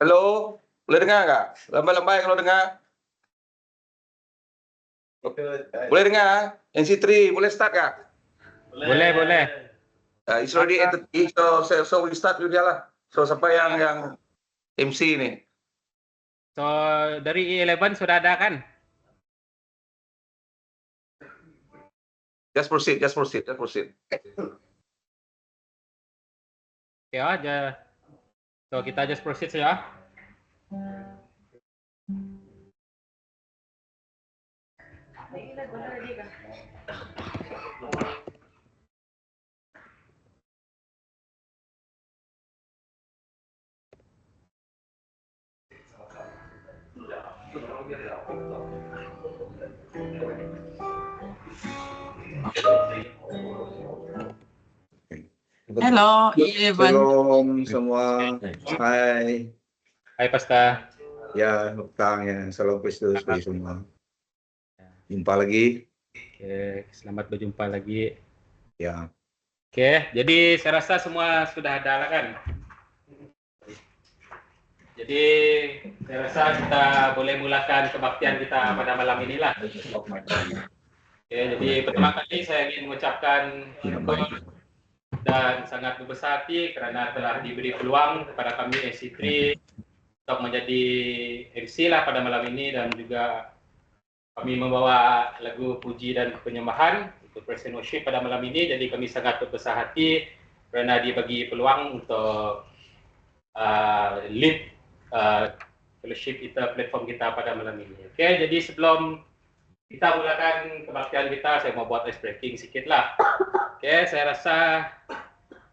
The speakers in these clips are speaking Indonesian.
Halo, boleh dengar nggak? Lambai-lambai kalau dengar. Boleh dengar? NC3, boleh start nggak? Boleh. It's already 8:30, so we start dulu lah. So siapa yang MC nih? So dari E11 sudah ada kan? Just proceed. Ya aja. So kita just proceed ya. Hello, E11. Shalom semua. Hai. Hai Pasta. Ya, petang ya. Salam Kristus bagi semua. Jumpa lagi. Oke, selamat berjumpa lagi. Ya. Oke, jadi saya rasa semua sudah ada lah kan? Jadi saya rasa kita boleh mulakan kebaktian kita pada malam inilah. Oke, jadi pertama kali saya ingin mengucapkan syukur dan sangat berbesar hati kerana telah diberi peluang kepada kami NC3 untuk menjadi MC lah pada malam ini, dan juga kami membawa lagu puji dan penyembahan untuk praise and worship pada malam ini. Jadi kami sangat berbesar hati kerana dibagi peluang untuk lead fellowship kita, platform kita pada malam ini. Oke, jadi sebelum kita mulakan kebaktian kita, saya mau buat ice breaking sikit lah. Oke, saya rasa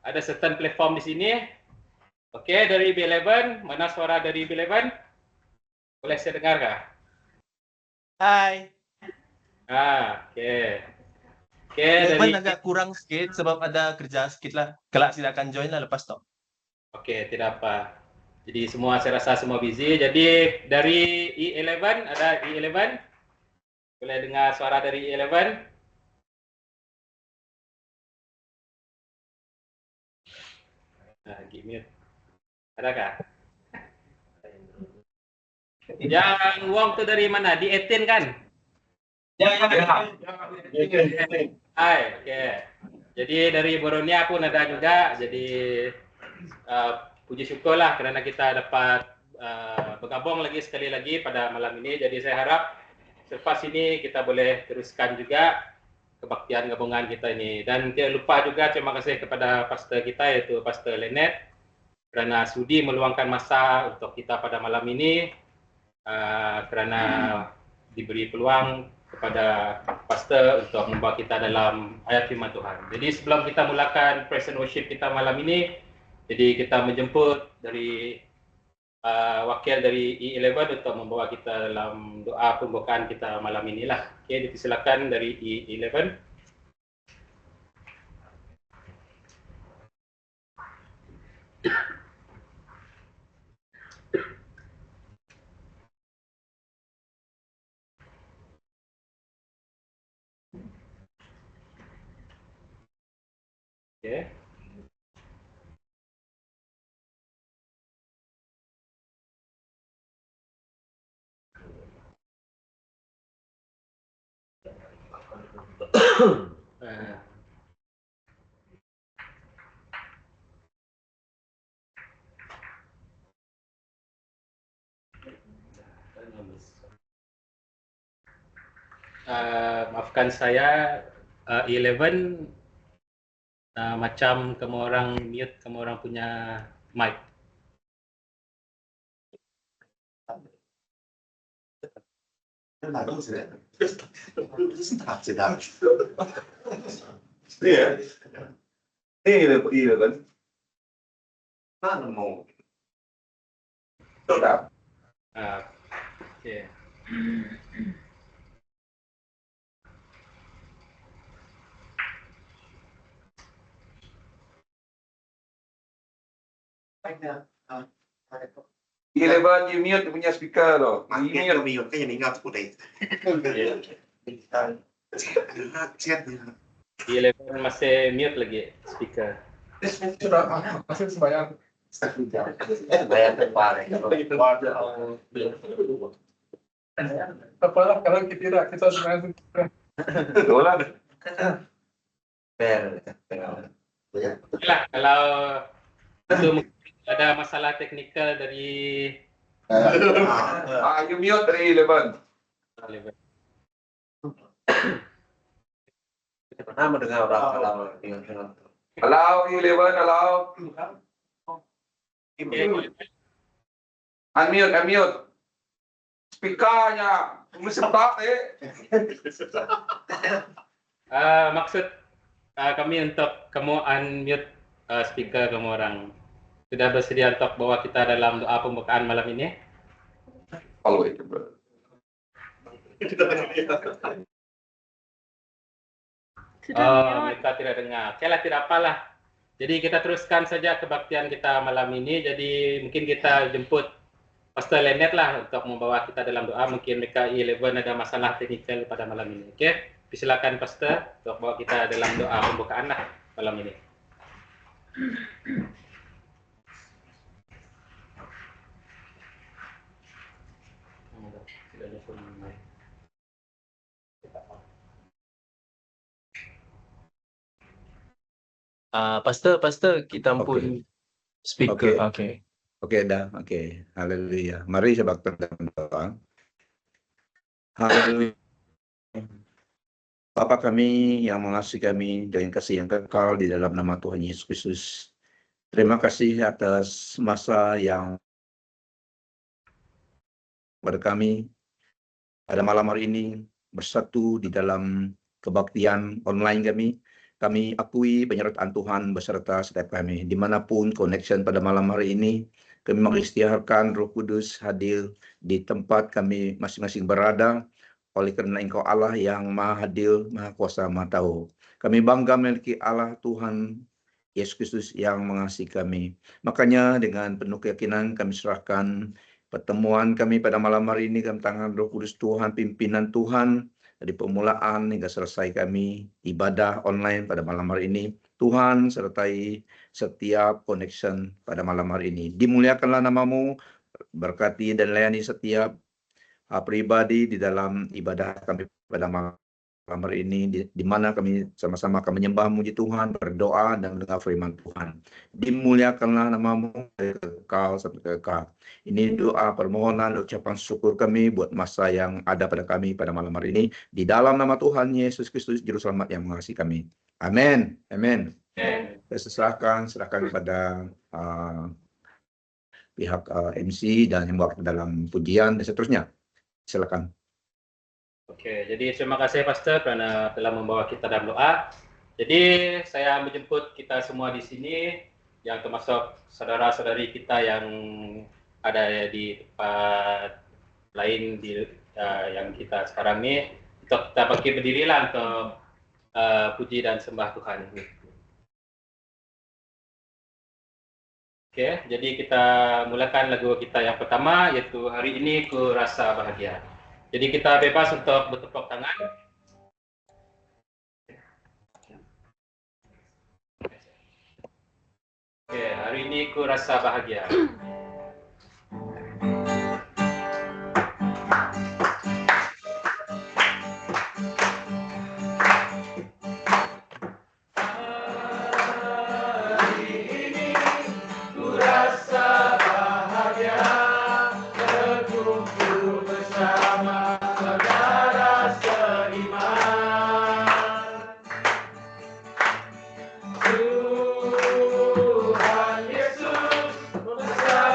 ada certain platform di sini. Oke, dari B11, mana suara dari B11? Boleh saya dengar kah? Hai. Oke. Oke, Eleven dari agak kurang sedikit sebab ada kerja sedikit lah. Kelak silakan join lah lepas tu. Oke, tidak apa. Jadi semua saya rasa semua busy. Jadi dari E11, ada E11? Boleh dengar suara dari E11? Gimit. Adakah? Yang uang tu dari mana? Di 18 kan? Hai, oke. Jadi dari Boronia pun ada juga. Jadi puji syukurlah kerana kita dapat bergabung lagi sekali lagi pada malam ini. Jadi saya harap selepas ini kita boleh teruskan juga kebaktian gabungan kita ini. Dan tidak lupa juga terima kasih kepada pastor kita, iaitu Pastor Lynette, kerana sudi meluangkan masa untuk kita pada malam ini, kerana diberi peluang kepada pastor untuk membawa kita dalam ayat firman Tuhan. Jadi sebelum kita mulakan praise and worship kita malam ini, jadi kita menjemput dari wakil dari E11 untuk membawa kita dalam doa pembukaan kita malam inilah. Okey, dipersilakan dari E11. Okey. Maafkan saya, E11 macam kamu orang mute kamu orang punya mic. Iya. Iya kan? Mana mau? Tidak. Okey. E11, you mute punya speaker tu. Makanya mute kan yang ingat aku deh. E11 masih mute lagi speaker. Sudah masih sembahyang. Bayar terpare. Apalah kalau kita sebenarnya Wala. Itulah, kalau itu mungkin ada masalah teknikal dari You mute dari 11. Pernah mendengar orang dengan Allow, 11, allow. Unmute. Speakernya, mesetak maksud kami untuk kamu unmute speaker kamu orang. Sudah bersedia untuk bawa kita dalam doa pembukaan malam ini? Follow it, bro. Mereka tidak dengar. Oke lah, tidak apalah. Jadi kita teruskan saja kebaktian kita malam ini. Jadi mungkin kita jemput Pastor Leonard lah untuk membawa kita dalam doa. Mungkin mereka 11 ada masalah teknikal pada malam ini. Oke, silakan Pastor untuk bawa kita dalam doa pembukaan lah malam ini. Pastor, kita pun speaker. Okay. Oke, dah. Oke. Haleluya. Mari saya dalam doa. Haleluya. Bapa kami yang mengasihi kami dengan kasih yang kekal di dalam nama Tuhan Yesus Kristus. Terima kasih atas masa yang pada kami pada malam hari ini bersatu di dalam kebaktian online kami. Kami akui penyertaan Tuhan beserta setiap kami. Dimanapun connection pada malam hari ini, kami mengisytiharkan Roh Kudus hadir di tempat kami masing-masing berada. Oleh karena Engkau Allah yang Maha Adil, Maha Kuasa, Maha Tahu. Kami bangga memiliki Allah Tuhan Yesus Kristus yang mengasihi kami. Makanya dengan penuh keyakinan kami serahkan pertemuan kami pada malam hari ini dalam tangan Roh Kudus Tuhan, pimpinan Tuhan dari permulaan hingga selesai kami ibadah online pada malam hari ini. Tuhan sertai setiap connection pada malam hari ini. Dimuliakanlah namamu, berkati dan layani setiap pribadi di dalam ibadah kami pada malam hari ini, di mana kami sama-sama akan menyembah muji Tuhan, berdoa dan mendengar firman Tuhan. Dimuliakanlah namamu dari kekal sampai kekal. Ini doa permohonan ucapan syukur kami buat masa yang ada pada kami pada malam hari ini. Di dalam nama Tuhan Yesus Kristus, Juru Selamat yang mengasihi kami. Amin. Amin. Saya serahkan kepada pihak MC dan yang bawa dalam pujian dan seterusnya. Silakan. Oke, jadi terima kasih Pastor karena telah membawa kita dalam doa. Jadi saya menjemput kita semua di sini, yang termasuk saudara-saudari kita yang ada di tempat lain yang kita sekarang ini, untuk kita bangkit berdirilah untuk puji dan sembah Tuhan. Oke, jadi kita mulakan lagu kita yang pertama, yaitu Hari Ini Ku Rasa Bahagia. Jadi kita bebas untuk bertepuk tangan. Oke, hari ini ku rasa bahagia. Tuhan Yesus bersama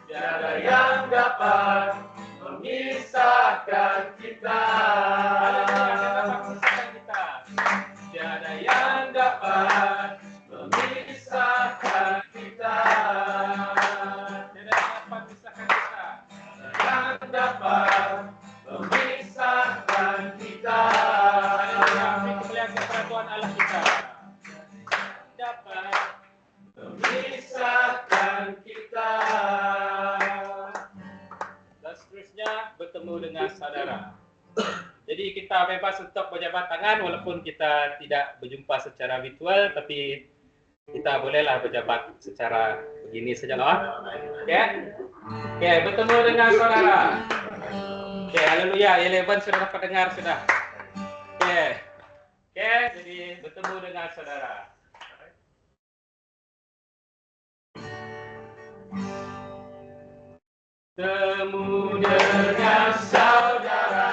tiada yang dapat memisahkan kita. Tiada yang dapat memisahkan kita. Tiada yang dapat memisahkan kita. Yang dapat memisahkan kita. Melihat kepada Allah kita. Dapat memisahkan kita. Dan seterusnya bertemu dengan saudara. Jadi kita bebas untuk berjabat tangan walaupun kita tidak berjumpa secara virtual, tapi kita bolehlah berjabat secara begini saja lah. Oke, bertemu dengan saudara. Oke, haleluya. 11 sudah dapat dengar sudah. Oke, jadi bertemu dengan saudara. Temu dengan saudara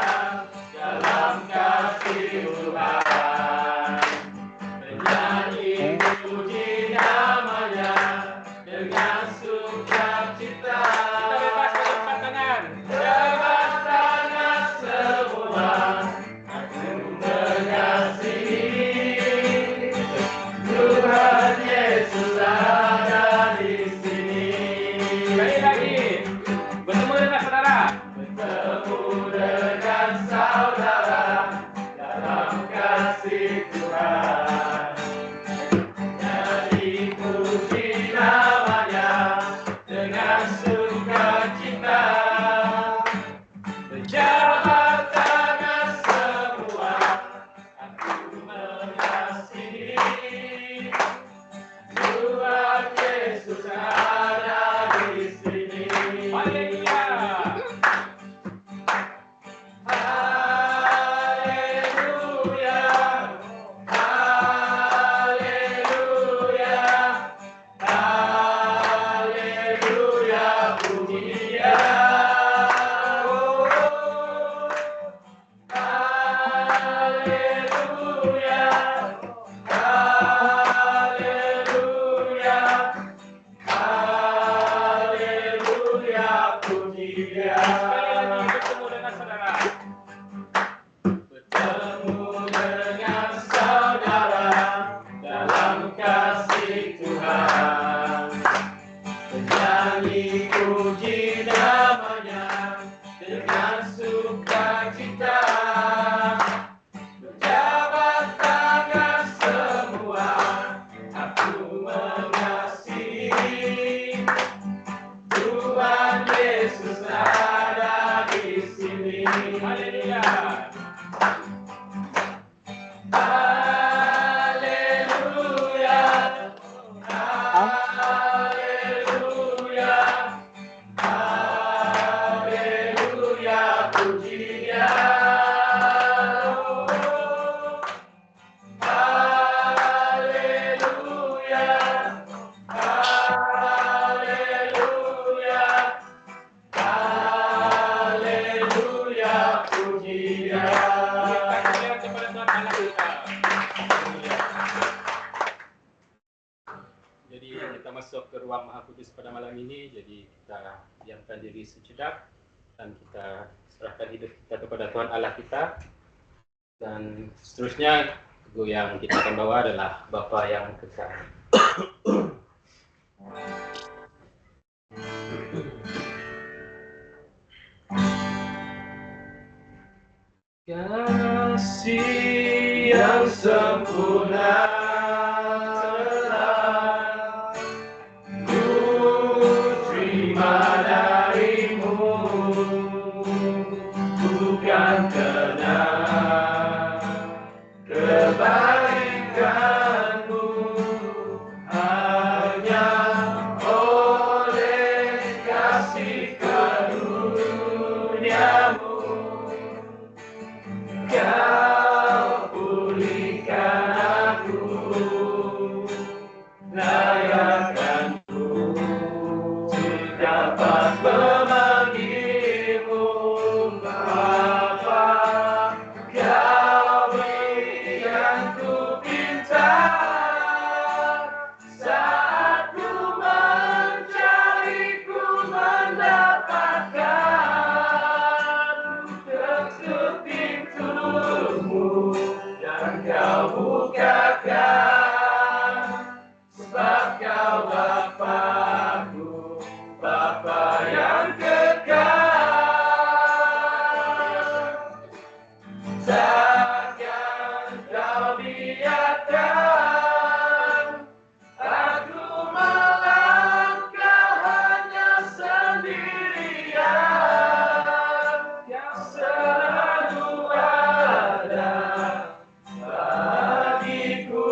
dalam kasih Tuhan, menyanyi puji namanya dengan sukacita. Kita bebas berjabat tangan. Jabat tangan semua, aku mengasihi Tuhan Yesus ada di sini. Sekali lagi. Bertemu dengan saudara. Bertemu dengan saudara dalam kasih Tuhan. Nyanyi puji namanya dengan sukacita. Berjabat tangan semua, aku mengasihi Tuhan Yesus ada di sini. Haleluya. Haleluya. Haleluya. Haleluya. Puji Dia. Oh. Haleluya. Haleluya. Haleluya, puji Dia. Sekali lagi bertemu dengan saudara. Bertemu dengan saudara dalam kasih Tuhan. Menyanyi puji namanya dengan sukacita. Berjabat tangan semua, aku mengasihi Tuhan Yesus ada di sini. Haleluya. Haleluya. Haleluya. Haleluya. Puji Dia. Haleluya. Haleluya. Haleluya, puji Dia. Kita kepada Tuhan Allah kita. Haleluya. Jadi kita masuk ke ruang Maha Kudus pada malam ini. Jadi kita diamkan diri sejenak dan kita serahkan hidup kita kepada Tuhan Allah kita. Dan seterusnya lagu yang kita akan bawa adalah Bapa yang Kekal. Kasih yang sempurna telah ku terima darimu, bukan karena kebaikanmu, hanya oleh kasih karuniamu. Kau pulihkan aku, layakkanku untuk dapat memanggilmu Bapa. Kau beri yang ku pinta saat ku mencari, ku sendirian, yang selalu ada bagiku.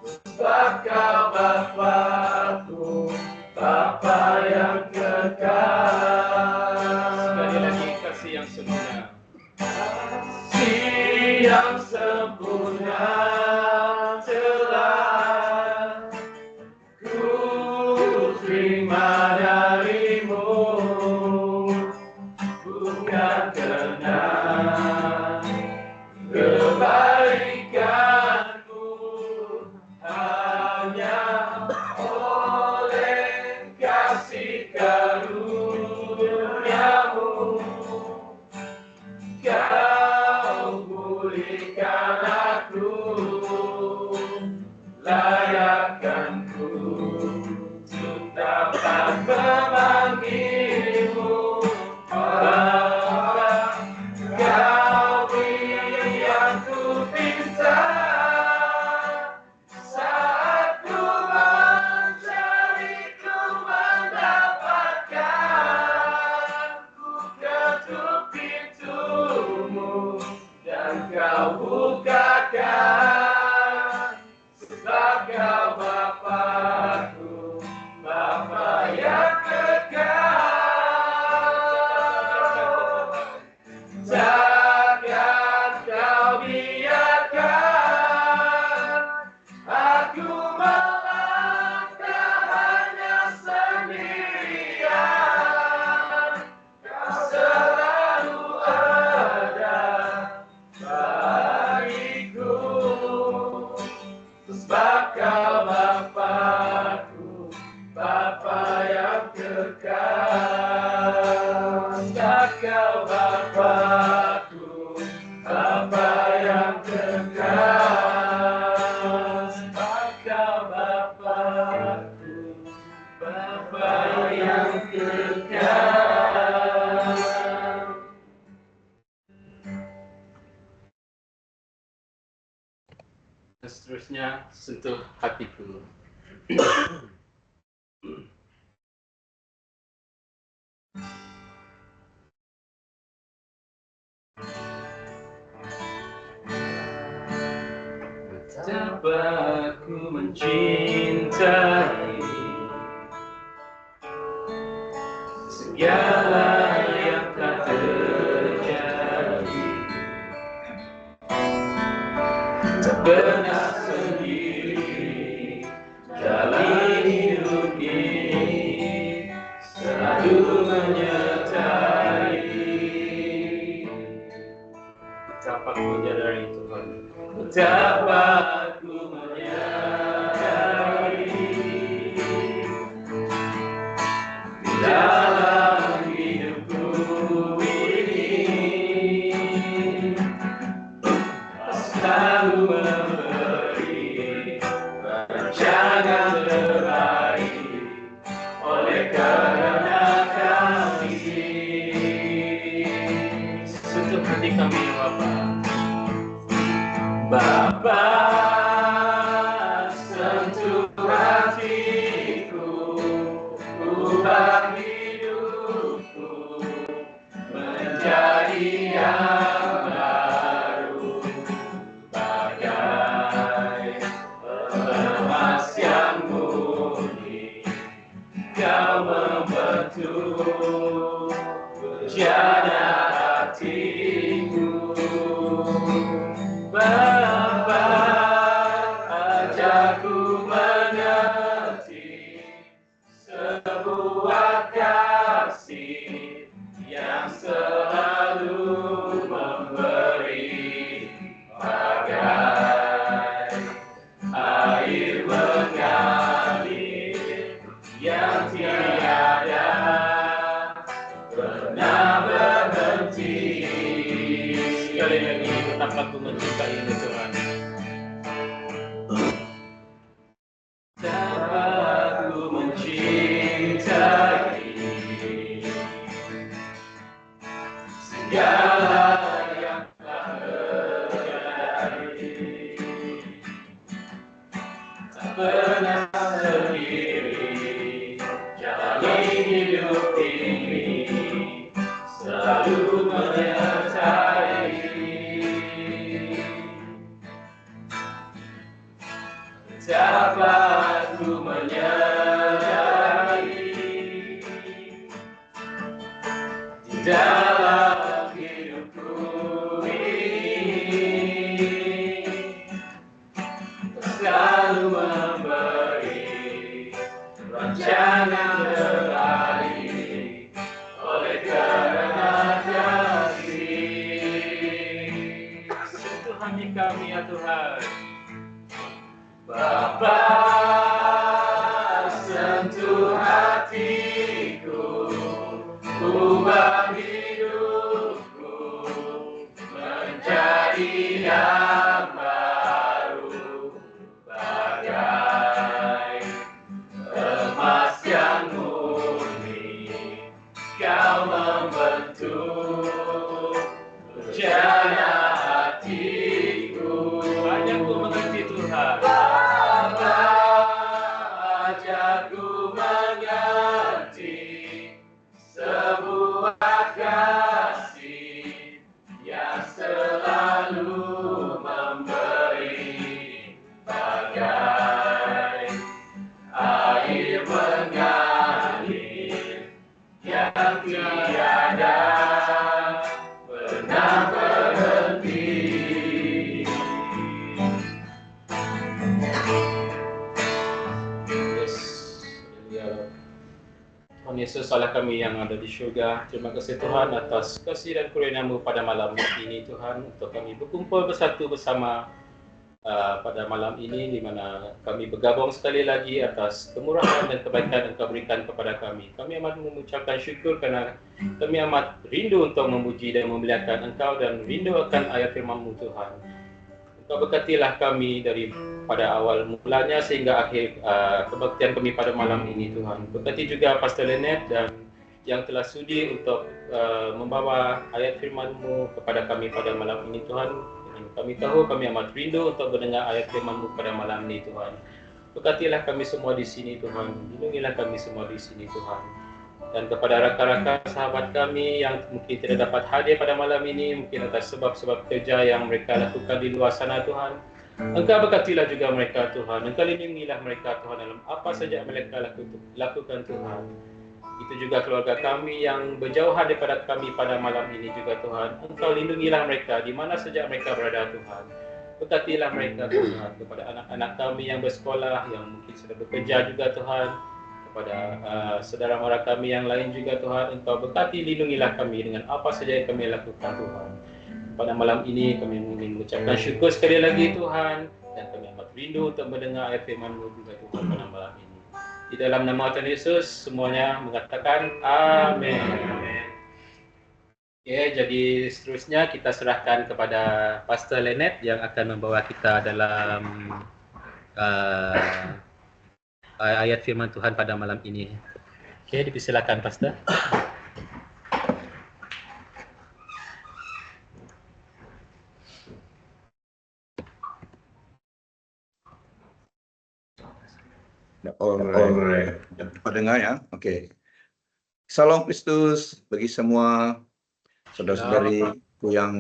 Sebab kau Bapa-Ku, Bapa yang kekal. Sekali lagi, kasih yang sempurna. Kasih yang sempurna telah ku terima darimu, bukan karena kebaikanmu, hanya oleh kasih karuniamu. Kau pulihkan aku, layakkanku untuk dapat memanggilmu Bapa. Kau beri aku pinta saat ku mencari, ku mendapatkan. Ku ketuk pintumu dan kau bukakan. Sebab kau Bapa-Ku, Bapa yang kekal. Takkan kau biarkan aku melangkah hanya sendirian. Kau selalu ada bagiku. Sebab kau Bapa-Ku, Bapa yang kekal. Sebab kau Bapa-Ku, Bapa yang kekal. Sebab kau Bapa-Ku, Bapa yang kekal. Dan seterusnya, sentuh hatiku. Betapa ku mencintai segala yang telah terjadi. Tak pernah sendiri dalam hidup ini, selalu menyertai. Betapa ku menyadari Tuhan, betapa ku menyadari di dalam hidupku ini, selalu memberi rancangan terbaik oleh karena kasih. Sentuh hati kami Bapa. Bapa, sentuh hatiku, ubah hidupku menjadi yang baru, bagai emas yang murni. Kau membentuk bejana hatiku. Bapa, ajarku mengerti sebuah kasih yang selalu memberi, bagai air mengalir yang tiada pernah hidup ini selalu menyertai. Dapat ku menyadari di dalam hidupku ini selalu memberi rancangan terbaik oleh karena kasih. Sentuh hati kami ya Tuhan. Bapa, sentuh hatiku, ubah hidupku menjadi yang baru, bagai emas yang murni. Kau membentuk rencana hatiku. Banyak ku mengerti Tuhan. Ajarku mengerti sebuah kasih yang selalu memberi, bagai air mengalir yang tiada pernah berhenti. Tuhan Yesus, Allah kami yang ada di syurga, terima kasih Tuhan atas kasih dan kurnia-Mu pada malam ini Tuhan, untuk kami berkumpul bersatu bersama pada malam ini, di mana kami bergabung sekali lagi atas kemurahan dan kebaikan Engkau berikan kepada kami. Kami amat mengucapkan syukur kerana kami amat rindu untuk memuji dan memuliakan Engkau dan rindu akan ayat firman-Mu Tuhan. Engkau berkatilah kami pada awal mulanya sehingga akhir kebaktian kami pada malam ini Tuhan. Berkati juga Pastor Lynette dan yang telah sudi untuk membawa ayat firman-Mu kepada kami pada malam ini Tuhan. Dan kami tahu kami amat rindu untuk mendengar ayat firman-Mu pada malam ini Tuhan. Berkatilah kami semua di sini Tuhan. Lindungilah kami semua di sini Tuhan. Dan kepada rakan-rakan sahabat kami yang mungkin tidak dapat hadir pada malam ini, mungkin atas sebab-sebab kerja yang mereka lakukan di luar sana Tuhan, Engkau berkatilah juga mereka Tuhan. Engkau lindungilah mereka Tuhan dalam apa saja mereka lakukan Tuhan. Itu juga keluarga kami yang berjauhan daripada kami pada malam ini juga Tuhan. Engkau lindungilah mereka di mana saja mereka berada Tuhan. Berkatilah mereka Tuhan. Kepada anak-anak kami yang bersekolah, yang mungkin sudah bekerja juga Tuhan, kepada saudara mara kami yang lain juga Tuhan, Engkau berkati, lindungilah kami dengan apa saja yang kami lakukan Tuhan. Pada malam ini kami ingin mengucapkan syukur sekali lagi Tuhan, dan kami amat rindu untuk mendengar ayat firman-Mu juga Tuhan pada malam ini. Di dalam nama Tuhan Yesus semuanya mengatakan amin. Ya, jadi seterusnya kita serahkan kepada Pastor Lynette yang akan membawa kita dalam ayat firman Tuhan pada malam ini. Oke, dipersilakan Pastor. Pendengar ya, oke. Salam Kristus bagi semua saudara-saudariku yang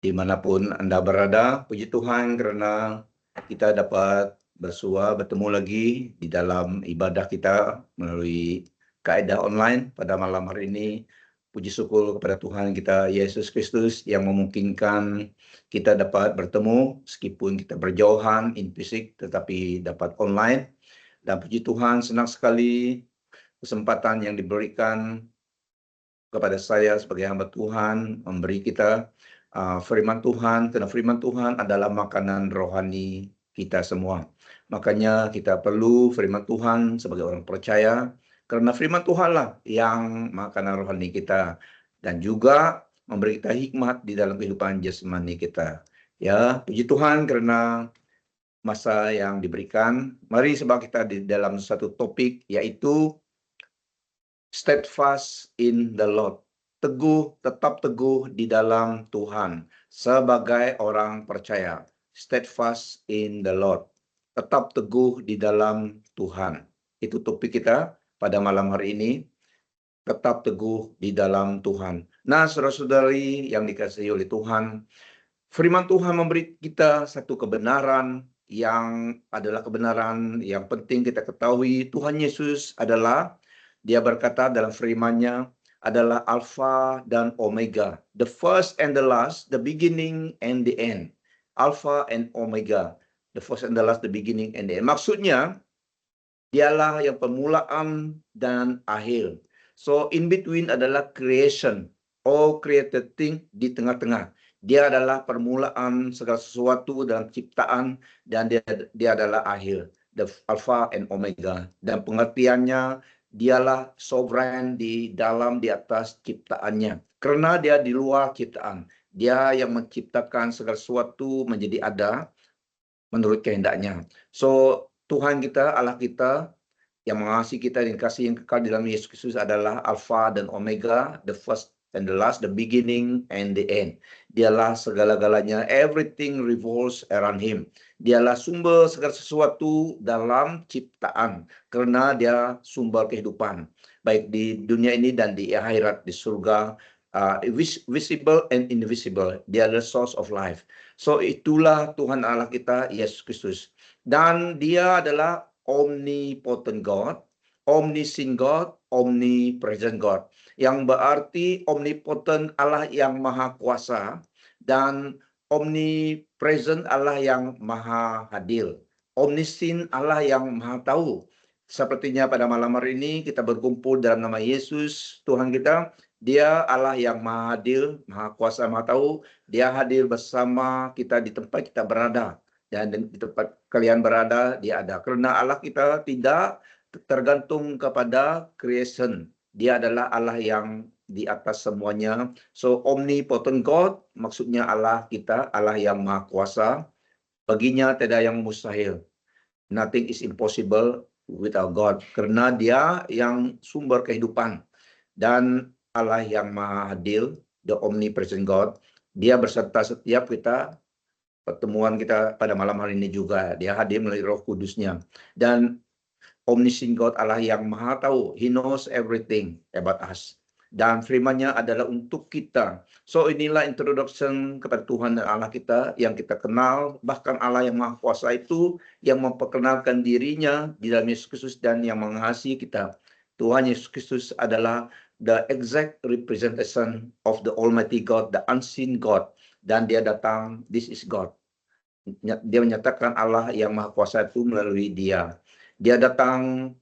dimanapun Anda berada. Puji Tuhan karena kita dapat bertemu lagi di dalam ibadah kita melalui kaedah online pada malam hari ini. Puji syukur kepada Tuhan kita Yesus Kristus yang memungkinkan kita dapat bertemu meskipun kita berjauhan in fisik tetapi dapat online. Dan puji Tuhan, senang sekali kesempatan yang diberikan kepada saya sebagai hamba Tuhan memberi kita firman Tuhan, karena firman Tuhan adalah makanan rohani kita semua. Makanya kita perlu firman Tuhan sebagai orang percaya, karena firman Tuhanlah yang makanan rohani kita dan juga memberi kita hikmat di dalam kehidupan jasmani kita. Ya, puji Tuhan karena masa yang diberikan. Mari sebab kita di dalam satu topik yaitu steadfast in the Lord. Tetap teguh di dalam Tuhan sebagai orang percaya. Steadfast in the Lord. Tetap teguh di dalam Tuhan. Itu topik kita pada malam hari ini, tetap teguh di dalam Tuhan. Nah, saudara-saudari yang dikasihi oleh Tuhan, firman Tuhan memberi kita satu kebenaran yang adalah kebenaran yang penting kita ketahui. Tuhan Yesus adalah, dia berkata dalam firman-Nya, adalah Alfa dan Omega, the first and the last, the beginning and the end. Alpha and Omega, the first and the last, the beginning and the end. Maksudnya, dialah yang permulaan dan akhir. So, in between adalah creation, all created thing di tengah-tengah. Dia adalah permulaan segala sesuatu dalam ciptaan, dan dia adalah akhir, the Alpha and Omega. Dan pengertiannya, dialah sovereign di atas ciptaannya. Karena dia di luar ciptaan. Dia yang menciptakan segala sesuatu menjadi ada menurut kehendaknya. So, Tuhan kita, Allah kita, yang mengasihi kita dan kasih yang kekal di dalam Yesus Kristus adalah Alfa dan Omega, the first and the last, the beginning and the end. Dialah segala-galanya, everything revolves around Him. Dialah sumber segala sesuatu dalam ciptaan, karena dia sumber kehidupan, baik di dunia ini dan di akhirat, di surga, visible and invisible. Dia adalah source of life. So itulah Tuhan Allah kita, Yesus Kristus. Dan dia adalah omnipotent God, omniscient God, omnipresent God. Yang berarti omnipotent Allah yang maha kuasa, dan omnipresent Allah yang maha hadir. Omniscient Allah yang maha tahu. Sepertinya pada malam hari ini kita berkumpul dalam nama Yesus, Tuhan kita. Dia Allah yang maha hadir, maha kuasa, maha tahu. Dia hadir bersama kita di tempat kita berada. Dan di tempat kalian berada, dia ada. Karena Allah kita tidak tergantung kepada creation. Dia adalah Allah yang di atas semuanya. So, omnipotent God, maksudnya Allah kita, Allah yang maha kuasa. Baginya tidak yang mustahil. Nothing is impossible without God. Karena dia yang sumber kehidupan. Dan Allah yang maha hadir, the omnipresent God, dia berserta setiap kita, pertemuan kita pada malam hari ini juga. Dia hadir melalui Roh Kudusnya. Dan omniscient God, Allah yang maha tahu. He knows everything about us. Dan firman-Nya adalah untuk kita. So inilah introduction kepada Tuhan dan Allah kita yang kita kenal. Bahkan Allah yang maha kuasa itu yang memperkenalkan dirinya di dalam Yesus Kristus dan yang mengasihi kita. Tuhan Yesus Kristus adalah the exact representation of the Almighty God, the unseen God. Dan dia datang, this is God. Dia menyatakan Allah yang maha kuasa itu melalui dia. Dia datang,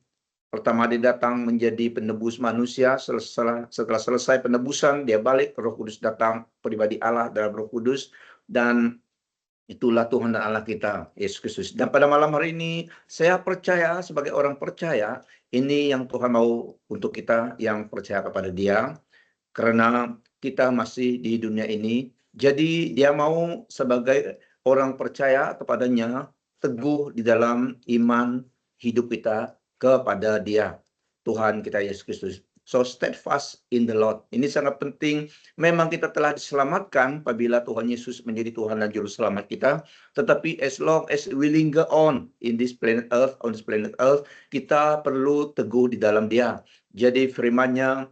pertama dia datang menjadi penebus manusia. Setelah selesai penebusan, dia balik, Roh Kudus datang, pribadi Allah dalam Roh Kudus. Dan itulah Tuhan dan Allah kita, Yesus Kristus. Dan pada malam hari ini, saya percaya sebagai orang percaya, ini yang Tuhan mau untuk kita yang percaya kepada dia. Karena kita masih di dunia ini. Jadi dia mau sebagai orang percaya kepadanya, teguh di dalam iman hidup kita kepada dia, Tuhan kita Yesus Kristus. So steadfast in the Lord. Ini sangat penting. Memang kita telah diselamatkan apabila Tuhan Yesus menjadi Tuhan dan Juru Selamat kita. Tetapi as long as we linger on in this planet Earth, kita perlu teguh di dalam dia. Jadi firman-Nya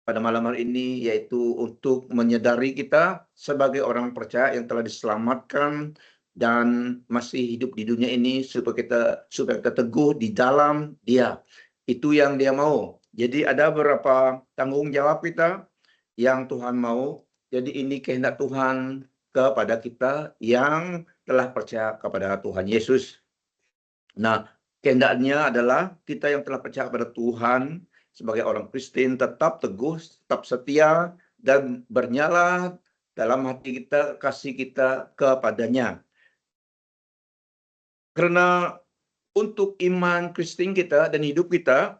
pada malam hari ini yaitu untuk menyadari kita sebagai orang percaya yang telah diselamatkan dan masih hidup di dunia ini supaya kita teguh di dalam dia. Itu yang dia mau. Jadi ada beberapa tanggung jawab kita yang Tuhan mau. Jadi ini kehendak Tuhan kepada kita yang telah percaya kepada Tuhan Yesus. Nah, kehendaknya adalah kita yang telah percaya kepada Tuhan sebagai orang Kristen tetap teguh, tetap setia, dan bernyala dalam hati kita, kasih kita kepadanya. Karena untuk iman Kristen kita dan hidup kita,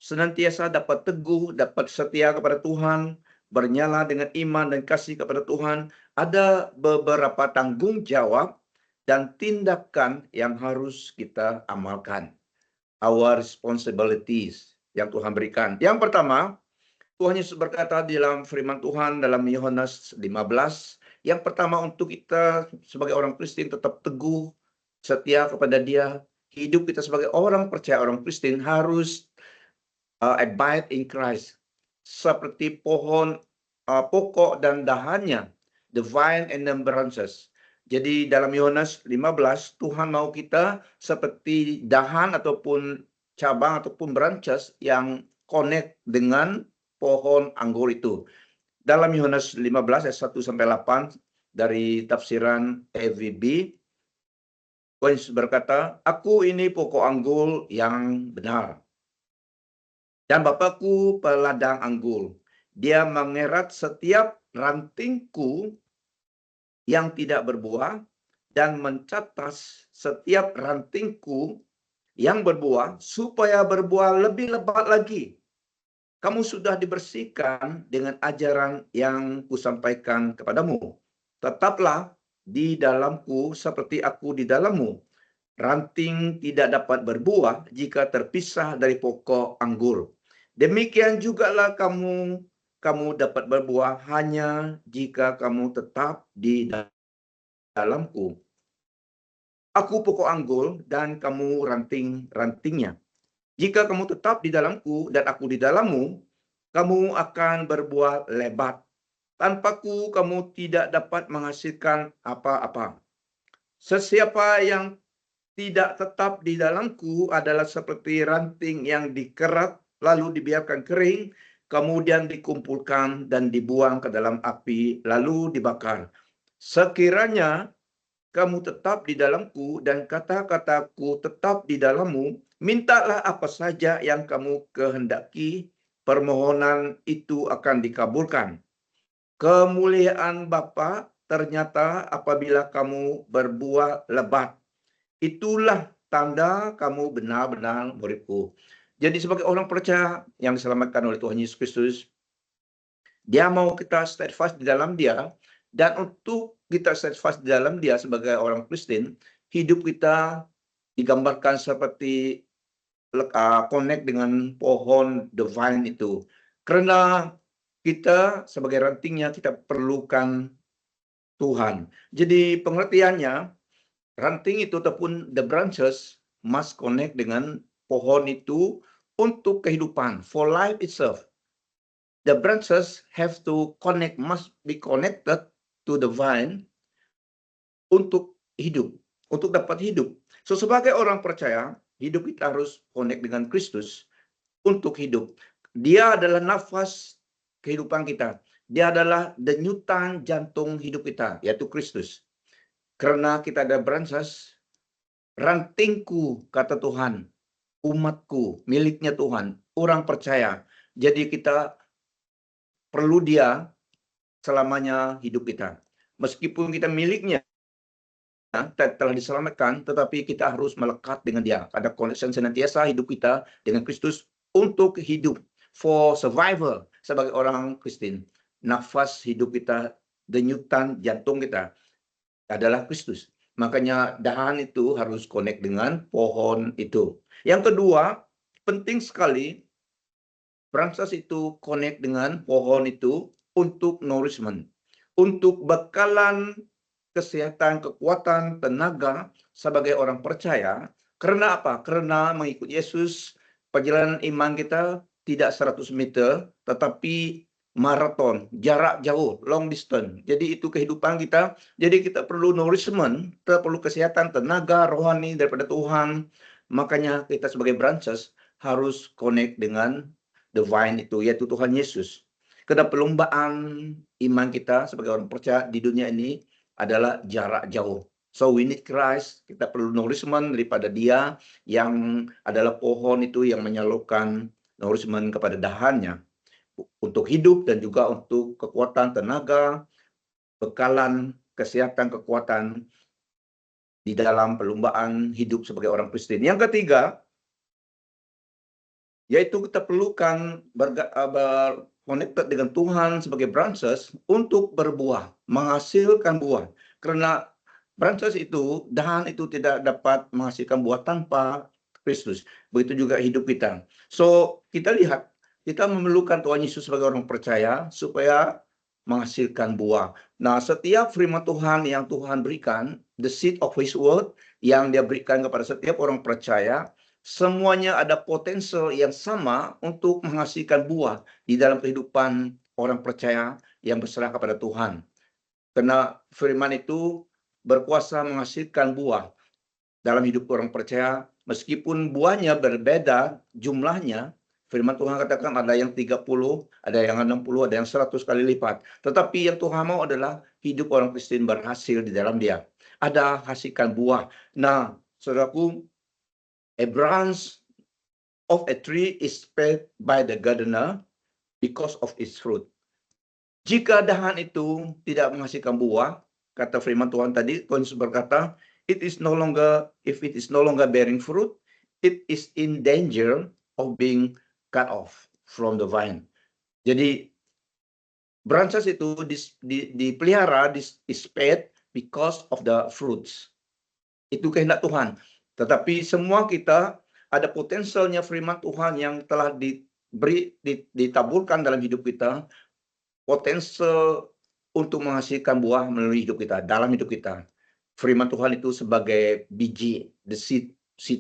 senantiasa dapat teguh, dapat setia kepada Tuhan, bernyala dengan iman dan kasih kepada Tuhan, ada beberapa tanggung jawab dan tindakan yang harus kita amalkan. Our responsibilities yang Tuhan berikan. Yang pertama, Tuhan Yesus berkata di dalam firman Tuhan dalam Yohanes 15, yang pertama untuk kita sebagai orang Kristen tetap teguh, setia kepada dia. Hidup kita sebagai orang percaya, orang Kristen harus abide in Christ. Seperti pohon pokok dan dahannya, the vine and the branches. Jadi dalam Yohanes 15, Tuhan mau kita seperti dahan ataupun cabang ataupun branches yang connect dengan pohon anggur itu. Dalam Yohanes 15 ayat 1 sampai 8 dari tafsiran EVB, Yesus berkata, "Aku ini pokok anggur yang benar, dan Bapakku peladang anggur. Dia mengerat setiap rantingku yang tidak berbuah dan mencatas setiap rantingku yang berbuah supaya berbuah lebih lebat lagi. Kamu sudah dibersihkan dengan ajaran yang kusampaikan kepadamu. Tetaplah di dalamku seperti aku di dalammu. Ranting tidak dapat berbuah jika terpisah dari pokok anggur. Demikian jugalah kamu dapat berbuah hanya jika kamu tetap di dalamku. Aku pokok anggur dan kamu ranting-rantingnya. Jika kamu tetap di dalamku dan aku di dalammu, kamu akan berbuah lebat. Tanpaku kamu tidak dapat menghasilkan apa-apa. Sesiapa yang tidak tetap di dalamku adalah seperti ranting yang dikerat lalu dibiarkan kering, kemudian dikumpulkan dan dibuang ke dalam api lalu dibakar. Sekiranya kamu tetap di dalamku dan kata-kataku tetap di dalammu, mintalah apa saja yang kamu kehendaki, permohonan itu akan dikabulkan. Kemuliaan Bapa ternyata apabila kamu berbuah lebat. Itulah tanda kamu benar-benar muridku. Jadi sebagai orang percaya yang diselamatkan oleh Tuhan Yesus Kristus, Dia mau kita steadfast di dalam Dia, dan untuk kita steadfast di dalam Dia sebagai orang Kristen, hidup kita digambarkan seperti connect dengan pohon the vine itu. Karena kita sebagai rantingnya kita perlukan Tuhan. Jadi pengertiannya, ranting itu ataupun the branches must connect dengan pohon itu untuk kehidupan, for life itself. The branches have to connect, must be connected to the vine untuk hidup, untuk dapat hidup. So sebagai orang percaya, hidup kita harus connect dengan Kristus untuk hidup. Dia adalah nafas kehidupan kita. Dia adalah denyutan jantung hidup kita, yaitu Kristus. Karena kita ada branches, rantingku, kata Tuhan, umatku, miliknya Tuhan, orang percaya. Jadi kita perlu Dia selamanya hidup kita. Meskipun kita miliknya, telah diselamatkan, tetapi kita harus melekat dengan Dia. Ada connection senantiasa hidup kita dengan Kristus untuk hidup, for survival sebagai orang Kristen. Nafas hidup kita, denyutan jantung kita adalah Kristus. Makanya dahan itu harus connect dengan pohon itu. Yang kedua, penting sekali branches itu connect dengan pohon itu untuk nourishment, untuk bekalan kesehatan, kekuatan, tenaga sebagai orang percaya. Karena apa? Karena mengikut Yesus, perjalanan iman kita tidak 100 meter, tetapi maraton, jarak jauh, long distance. Jadi itu kehidupan kita. Jadi kita perlu nourishment, kita perlu kesehatan, tenaga, rohani daripada Tuhan. Makanya kita sebagai branches harus connect dengan the vine itu, yaitu Tuhan Yesus. Karena perlombaan iman kita sebagai orang percaya di dunia ini adalah jarak jauh. So we need Christ, kita perlu nourishment daripada Dia yang adalah pohon itu yang menyalurkan nourishment kepada dahannya untuk hidup dan juga untuk kekuatan tenaga, bekalan kesehatan, kekuatan di dalam perlombaan hidup sebagai orang Kristen. Yang ketiga, yaitu kita perlukan connected dengan Tuhan sebagai branches untuk berbuah, menghasilkan buah. Karena branches itu, dahan itu tidak dapat menghasilkan buah tanpa Kristus. Begitu juga hidup kita. So, kita lihat, kita memerlukan Tuhan Yesus sebagai orang percaya supaya menghasilkan buah. Nah, setiap firman Tuhan yang Tuhan berikan, the seed of His word, yang Dia berikan kepada setiap orang percaya, semuanya ada potensial yang sama untuk menghasilkan buah di dalam kehidupan orang percaya yang berserah kepada Tuhan. Karena firman itu berkuasa menghasilkan buah dalam hidup orang percaya, meskipun buahnya berbeda jumlahnya. Firman Tuhan katakan ada yang 30, ada yang 60, ada yang 100 kali lipat. Tetapi yang Tuhan mau adalah hidup orang Kristen berhasil di dalam dia. Ada hasilkan buah. Nah, saudaraku, a branch of a tree is spared by the gardener because of its fruit. Jika dahan itu tidak menghasilkan buah, kata firman Tuhan tadi, Tuhan Yesus berkata, if it is no longer bearing fruit, it is in danger of being cut off from the vine. Jadi branches itu dipelihara, is fed because of the fruits. Itu kehendak Tuhan. Tetapi semua kita ada potensialnya firman Tuhan yang telah ditaburkan dalam hidup kita, potensial untuk menghasilkan buah melalui hidup kita, dalam hidup kita. Firman Tuhan itu sebagai biji, the seed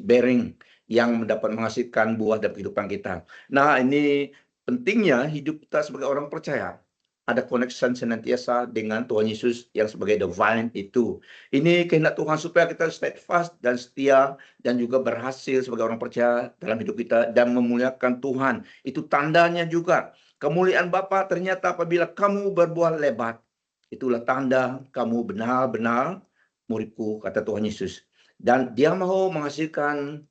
bearing, yang dapat menghasilkan buah dalam kehidupan kita. Nah, ini pentingnya hidup kita sebagai orang percaya. Ada connection senantiasa dengan Tuhan Yesus yang sebagai the vine itu. Ini kehendak Tuhan supaya kita steadfast dan setia dan juga berhasil sebagai orang percaya dalam hidup kita dan memuliakan Tuhan. Itu tandanya juga. Kemuliaan Bapa ternyata apabila kamu berbuah lebat. Itulah tanda kamu benar-benar muridku, kata Tuhan Yesus. Dan dia mau menghasilkan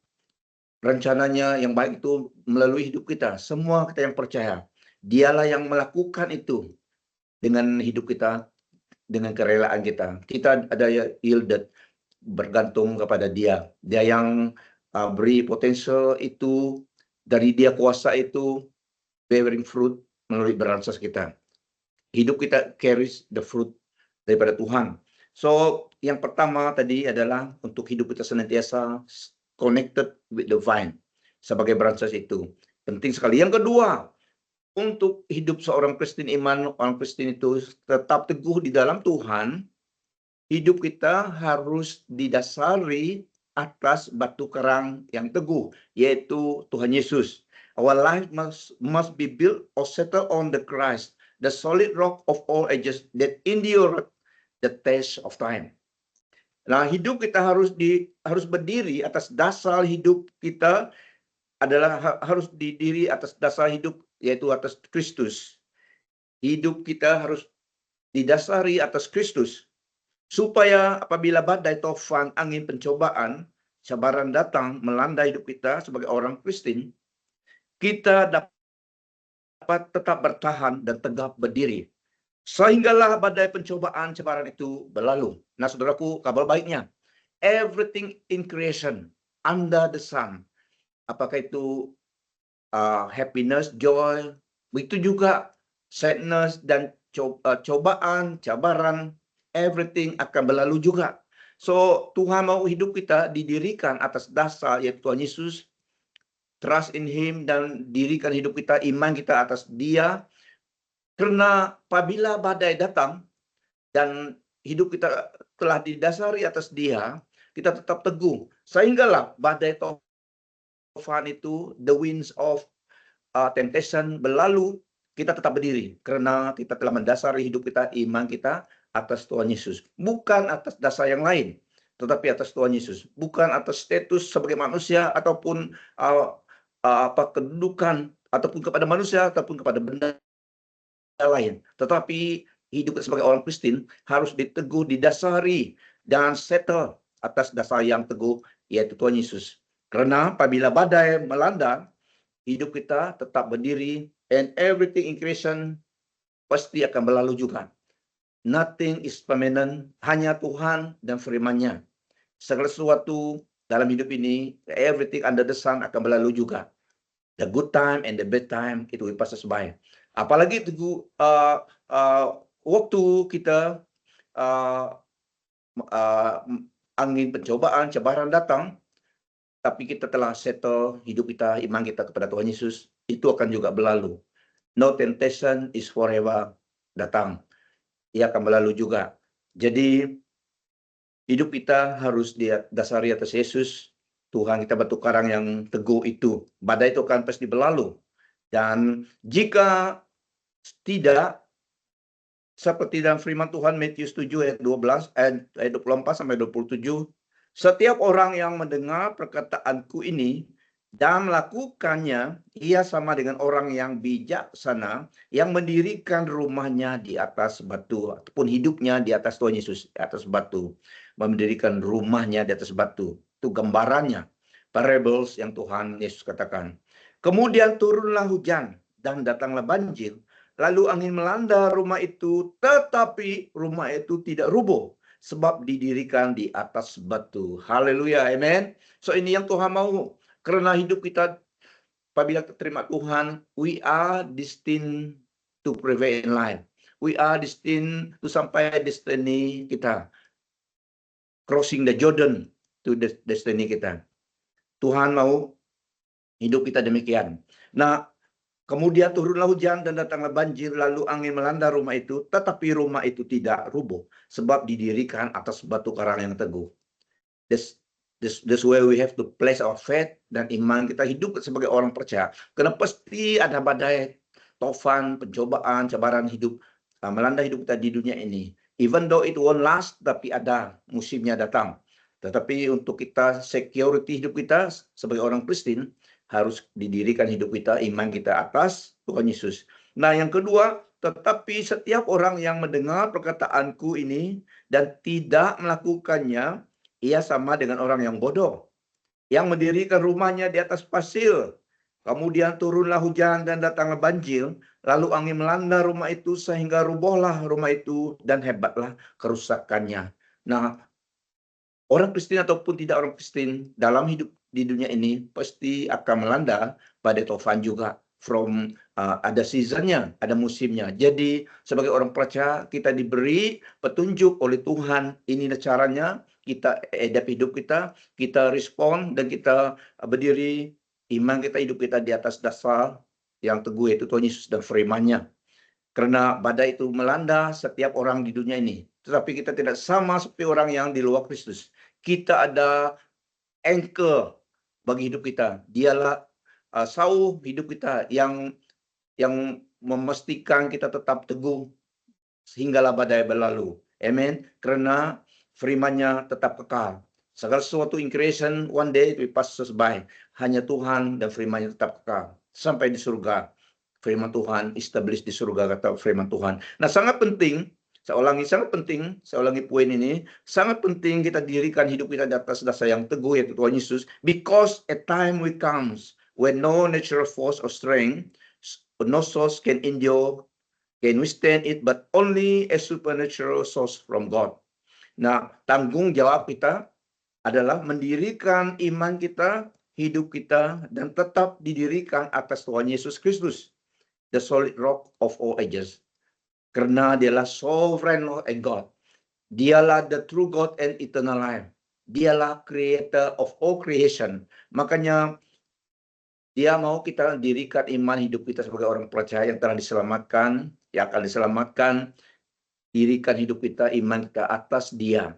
rencananya yang baik itu melalui hidup kita. Semua kita yang percaya. Dialah yang melakukan itu dengan hidup kita, dengan kerelaan kita. Kita ada yielded, bergantung kepada dia. Dia yang beri potensial itu, dari dia kuasa itu, bearing fruit melalui branches kita. Hidup kita carries the fruit daripada Tuhan. So, yang pertama tadi adalah untuk hidup kita senantiasa connected with the vine sebagai branches itu. Penting sekali. Yang kedua, untuk hidup seorang Kristen iman, orang Kristen itu tetap teguh di dalam Tuhan, hidup kita harus didasari atas batu karang yang teguh, yaitu Tuhan Yesus. Our life must be built or settled on the Christ, the solid rock of all ages that endure the test of time. Nah, hidup kita harus berdiri atas dasar hidup kita adalah harus didiri atas dasar hidup, yaitu atas Kristus. Hidup kita harus didasari atas Kristus, supaya apabila badai, tofan, angin, pencobaan, cabaran datang melanda hidup kita sebagai orang Kristen, kita dapat tetap bertahan dan tegap berdiri. Sehinggalah badai pencobaan, cabaran itu berlalu. Nah, saudaraku, kabar baiknya, everything in creation under the sun, apakah itu happiness, joy, begitu juga sadness dan cobaan, cabaran, everything akan berlalu juga. So, Tuhan mau hidup kita didirikan atas dasar yaitu Tuhan Yesus, trust in Him, dan dirikan hidup kita, iman kita atas Dia. Karena apabila badai datang dan hidup kita telah didasari atas Dia, kita tetap teguh. Sehinggalah badai tofan itu, the winds of temptation berlalu, kita tetap berdiri. Karena kita telah mendasari hidup kita, iman kita atas Tuhan Yesus. Bukan atas dasar yang lain, tetapi atas Tuhan Yesus. Bukan atas status sebagai manusia ataupun kedudukan, ataupun kepada manusia, ataupun kepada benda lain. Tetapi hidup sebagai orang Kristen harus diteguh, didasari, dan settle atas dasar yang teguh, yaitu Tuhan Yesus. Karena apabila badai melanda, hidup kita tetap berdiri, and everything in creation pasti akan berlalu juga. Nothing is permanent, hanya Tuhan dan firman-Nya. Segala sesuatu dalam hidup ini, everything under the sun akan berlalu juga. The good time and the bad time, it will pass us by. Apalagi itu waktu kita angin pencobaan, cabaran datang, tapi kita telah settle hidup kita, iman kita kepada Tuhan Yesus, itu akan juga berlalu. No temptation is forever datang. Ia akan berlalu juga. Jadi hidup kita harus didasari atas Yesus, Tuhan kita batu karang yang teguh itu. Badai itu akan pasti berlalu. Dan jika tidak, seperti dalam firman Tuhan Matius 7 ayat 12 ayat 24 sampai 27, setiap orang yang mendengar perkataanku ini dan melakukannya, ia sama dengan orang yang bijaksana yang mendirikan rumahnya di atas batu, ataupun hidupnya di atas Tuhan Yesus, di atas batu. Mendirikan rumahnya di atas batu. Itu gambarannya, parables yang Tuhan Yesus katakan. Kemudian turunlah hujan dan datanglah banjir. Lalu angin melanda rumah itu, tetapi rumah itu tidak rubuh, sebab didirikan di atas batu. Haleluya, amen. So ini yang Tuhan mau. Karena hidup kita, apabila kita terima Tuhan, we are destined to prevail in life. We are destined to sampai destiny kita. Crossing the Jordan to destiny kita. Tuhan mau hidup kita demikian. Nah, kemudian turunlah hujan dan datanglah banjir, lalu angin melanda rumah itu, tetapi rumah itu tidak rubuh, sebab didirikan atas batu karang yang teguh. That's where we have to place our faith dan iman kita hidup sebagai orang percaya. Karena pasti ada badai, tofan, pencobaan, cabaran hidup melanda hidup kita di dunia ini. Even though it won't last, tapi ada musimnya datang. Tetapi untuk kita security hidup kita sebagai orang Kristen, harus didirikan hidup kita, iman kita atas Tuhan Yesus. Nah, yang kedua, tetapi setiap orang yang mendengar perkataanku ini dan tidak melakukannya, ia sama dengan orang yang bodoh, yang mendirikan rumahnya di atas pasir. Kemudian turunlah hujan dan datanglah banjir, lalu angin melanda rumah itu sehingga rubuhlah rumah itu dan hebatlah kerusakannya. Nah, orang Kristen ataupun tidak orang Kristen dalam hidup di dunia ini pasti akan melanda badai tofan juga. Ada seasonnya, ada musimnya. Jadi sebagai orang percaya kita diberi petunjuk oleh Tuhan. Ini caranya kita hadap hidup kita respon dan kita berdiri iman kita hidup kita di atas dasar yang teguh yaitu Tuhan Yesus dan firman-Nya. Karena badai itu melanda setiap orang di dunia ini. Tetapi kita tidak sama seperti orang yang di luar Kristus. Kita ada anchor bagi hidup kita. Dialah sauh hidup kita yang memastikan kita tetap teguh sehinggalah badai berlalu. Amen. Karena firman-Nya tetap kekal. Segala sesuatu in creation one day we pass by. Hanya Tuhan dan firman-Nya tetap kekal sampai di surga. Firman Tuhan establish di surga, kata firman Tuhan. Nah, sangat penting. Saya ulangi poin ini, sangat penting kita dirikan hidup kita di atas dasar yang teguh yaitu Tuhan Yesus, because a time will comes when no natural force or strength, no source can withstand it, but only a supernatural source from God. Nah, tanggung jawab kita adalah mendirikan iman kita, hidup kita, dan tetap didirikan atas Tuhan Yesus Kristus, the solid rock of all ages. Karena dialah sovereign Lord and God. Dialah the true God and eternal life. Dialah creator of all creation. Makanya dia mau kita dirikan iman hidup kita sebagai orang percaya yang telah diselamatkan, yang akan diselamatkan. Dirikan hidup kita, iman kita atas dia.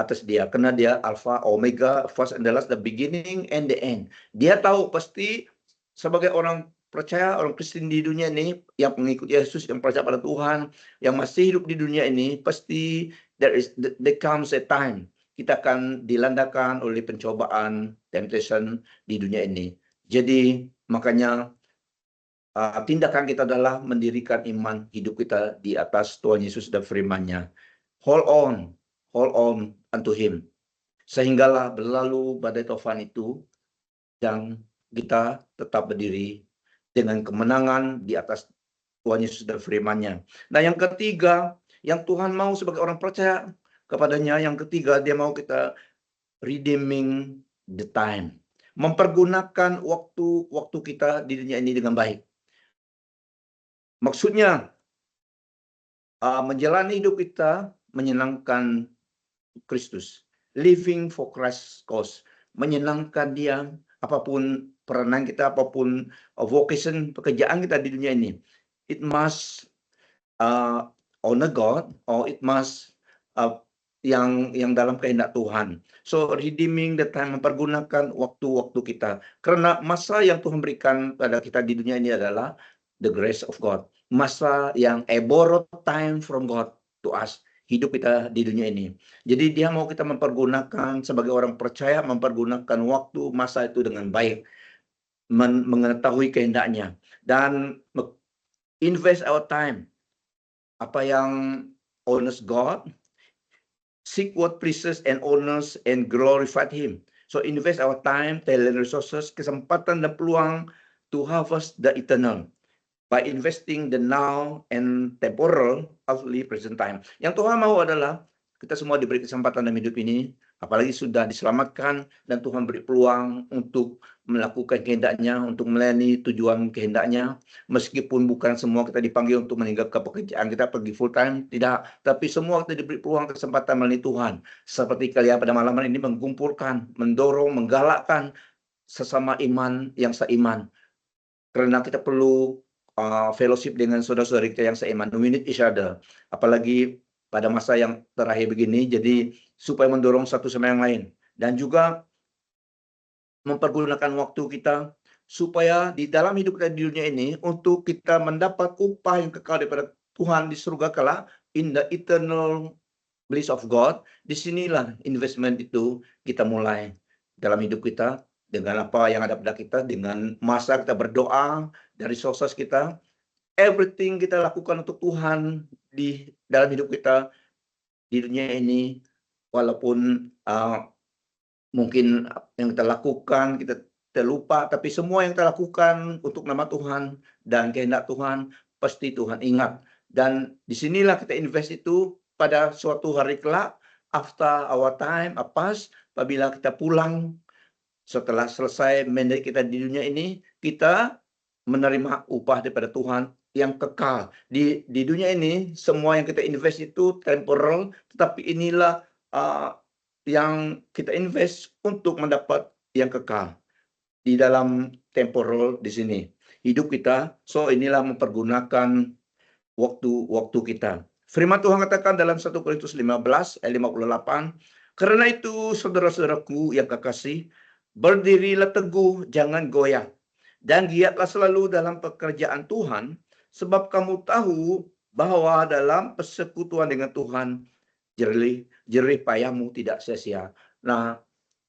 Atas dia. Karena dia Alpha, Omega, first and the last, the beginning and the end. Dia tahu pasti sebagai orang percaya, orang Kristen di dunia ini, yang pengikut Yesus, yang percaya pada Tuhan, yang masih hidup di dunia ini, pasti there comes a time kita akan dilandakan oleh pencobaan, temptation di dunia ini. Jadi makanya tindakan kita adalah mendirikan iman hidup kita di atas Tuhan Yesus dan firman-Nya. Hold on unto Him. Sehinggalah berlalu badai tofan itu dan kita tetap berdiri dengan kemenangan di atas Tuhan Yesus dan firman-Nya. Nah, yang ketiga, yang Tuhan mau sebagai orang percaya kepadanya, yang ketiga, dia mau kita redeeming the time. Mempergunakan waktu kita di dunia ini dengan baik. Maksudnya, menjalani hidup kita menyenangkan Kristus. Living for Christ's cause. Menyenangkan Dia, apapun peranan kita, apapun vocation, pekerjaan kita di dunia ini. It must honor God, or it must yang dalam kehendak Tuhan. So redeeming the time, mempergunakan waktu-waktu kita. Karena masa yang Tuhan berikan pada kita di dunia ini adalah the grace of God. Masa yang borrowed time from God to us. Hidup kita di dunia ini. Jadi dia mau kita mempergunakan sebagai orang percaya, mempergunakan waktu masa itu dengan baik. Mengetahui kehendaknya. Dan invest our time. Apa yang honors God, seek what pleases and honors and glorified Him. So invest our time, talent, resources, kesempatan dan peluang to harvest the eternal by investing the now and temporal, earthly present time. Yang Tuhan mau adalah kita semua diberi kesempatan dalam hidup ini, apalagi sudah diselamatkan dan Tuhan beri peluang untuk melakukan kehendaknya, untuk melayani tujuan kehendaknya. Meskipun bukan semua kita dipanggil untuk meninggalkan pekerjaan kita pergi full time, tidak. Tapi semua kita diberi peluang kesempatan melayani Tuhan. Seperti kalian pada malam ini mengumpulkan, mendorong, menggalakkan sesama iman yang seiman. Karena kita perlu fellowship dengan saudara-saudara kita yang seiman. We need each other. Apalagi pada masa yang terakhir begini, jadi supaya mendorong satu sama yang lain. Dan juga mempergunakan waktu kita supaya di dalam hidup kita di dunia ini untuk kita mendapat upah yang kekal daripada Tuhan di surga kelak, in the eternal bliss of God. Disinilah investment itu kita mulai dalam hidup kita dengan apa yang ada pada kita, dengan masa kita berdoa, dari resources kita, everything kita lakukan untuk Tuhan di dalam hidup kita di dunia ini, walaupun mungkin yang kita lakukan kita terlupa, tapi semua yang kita lakukan untuk nama Tuhan dan kehendak Tuhan pasti Tuhan ingat. Dan disinilah kita invest itu pada suatu hari kelak, after our time pass, apabila kita pulang setelah selesai mandate kita di dunia ini, kita menerima upah daripada Tuhan yang kekal. Di dunia ini, semua yang kita invest itu temporal, tetapi inilah yang kita invest untuk mendapat yang kekal. Di dalam temporal di sini. Hidup kita, so inilah mempergunakan waktu kita. Firman Tuhan katakan dalam 1 Korintus 15 ayat 58, karena itu saudara-saudaraku yang kekasih, berdirilah teguh, jangan goyah. Dan giatlah selalu dalam pekerjaan Tuhan, sebab kamu tahu bahwa dalam persekutuan dengan Tuhan, jerih payahmu tidak sia-sia. Nah,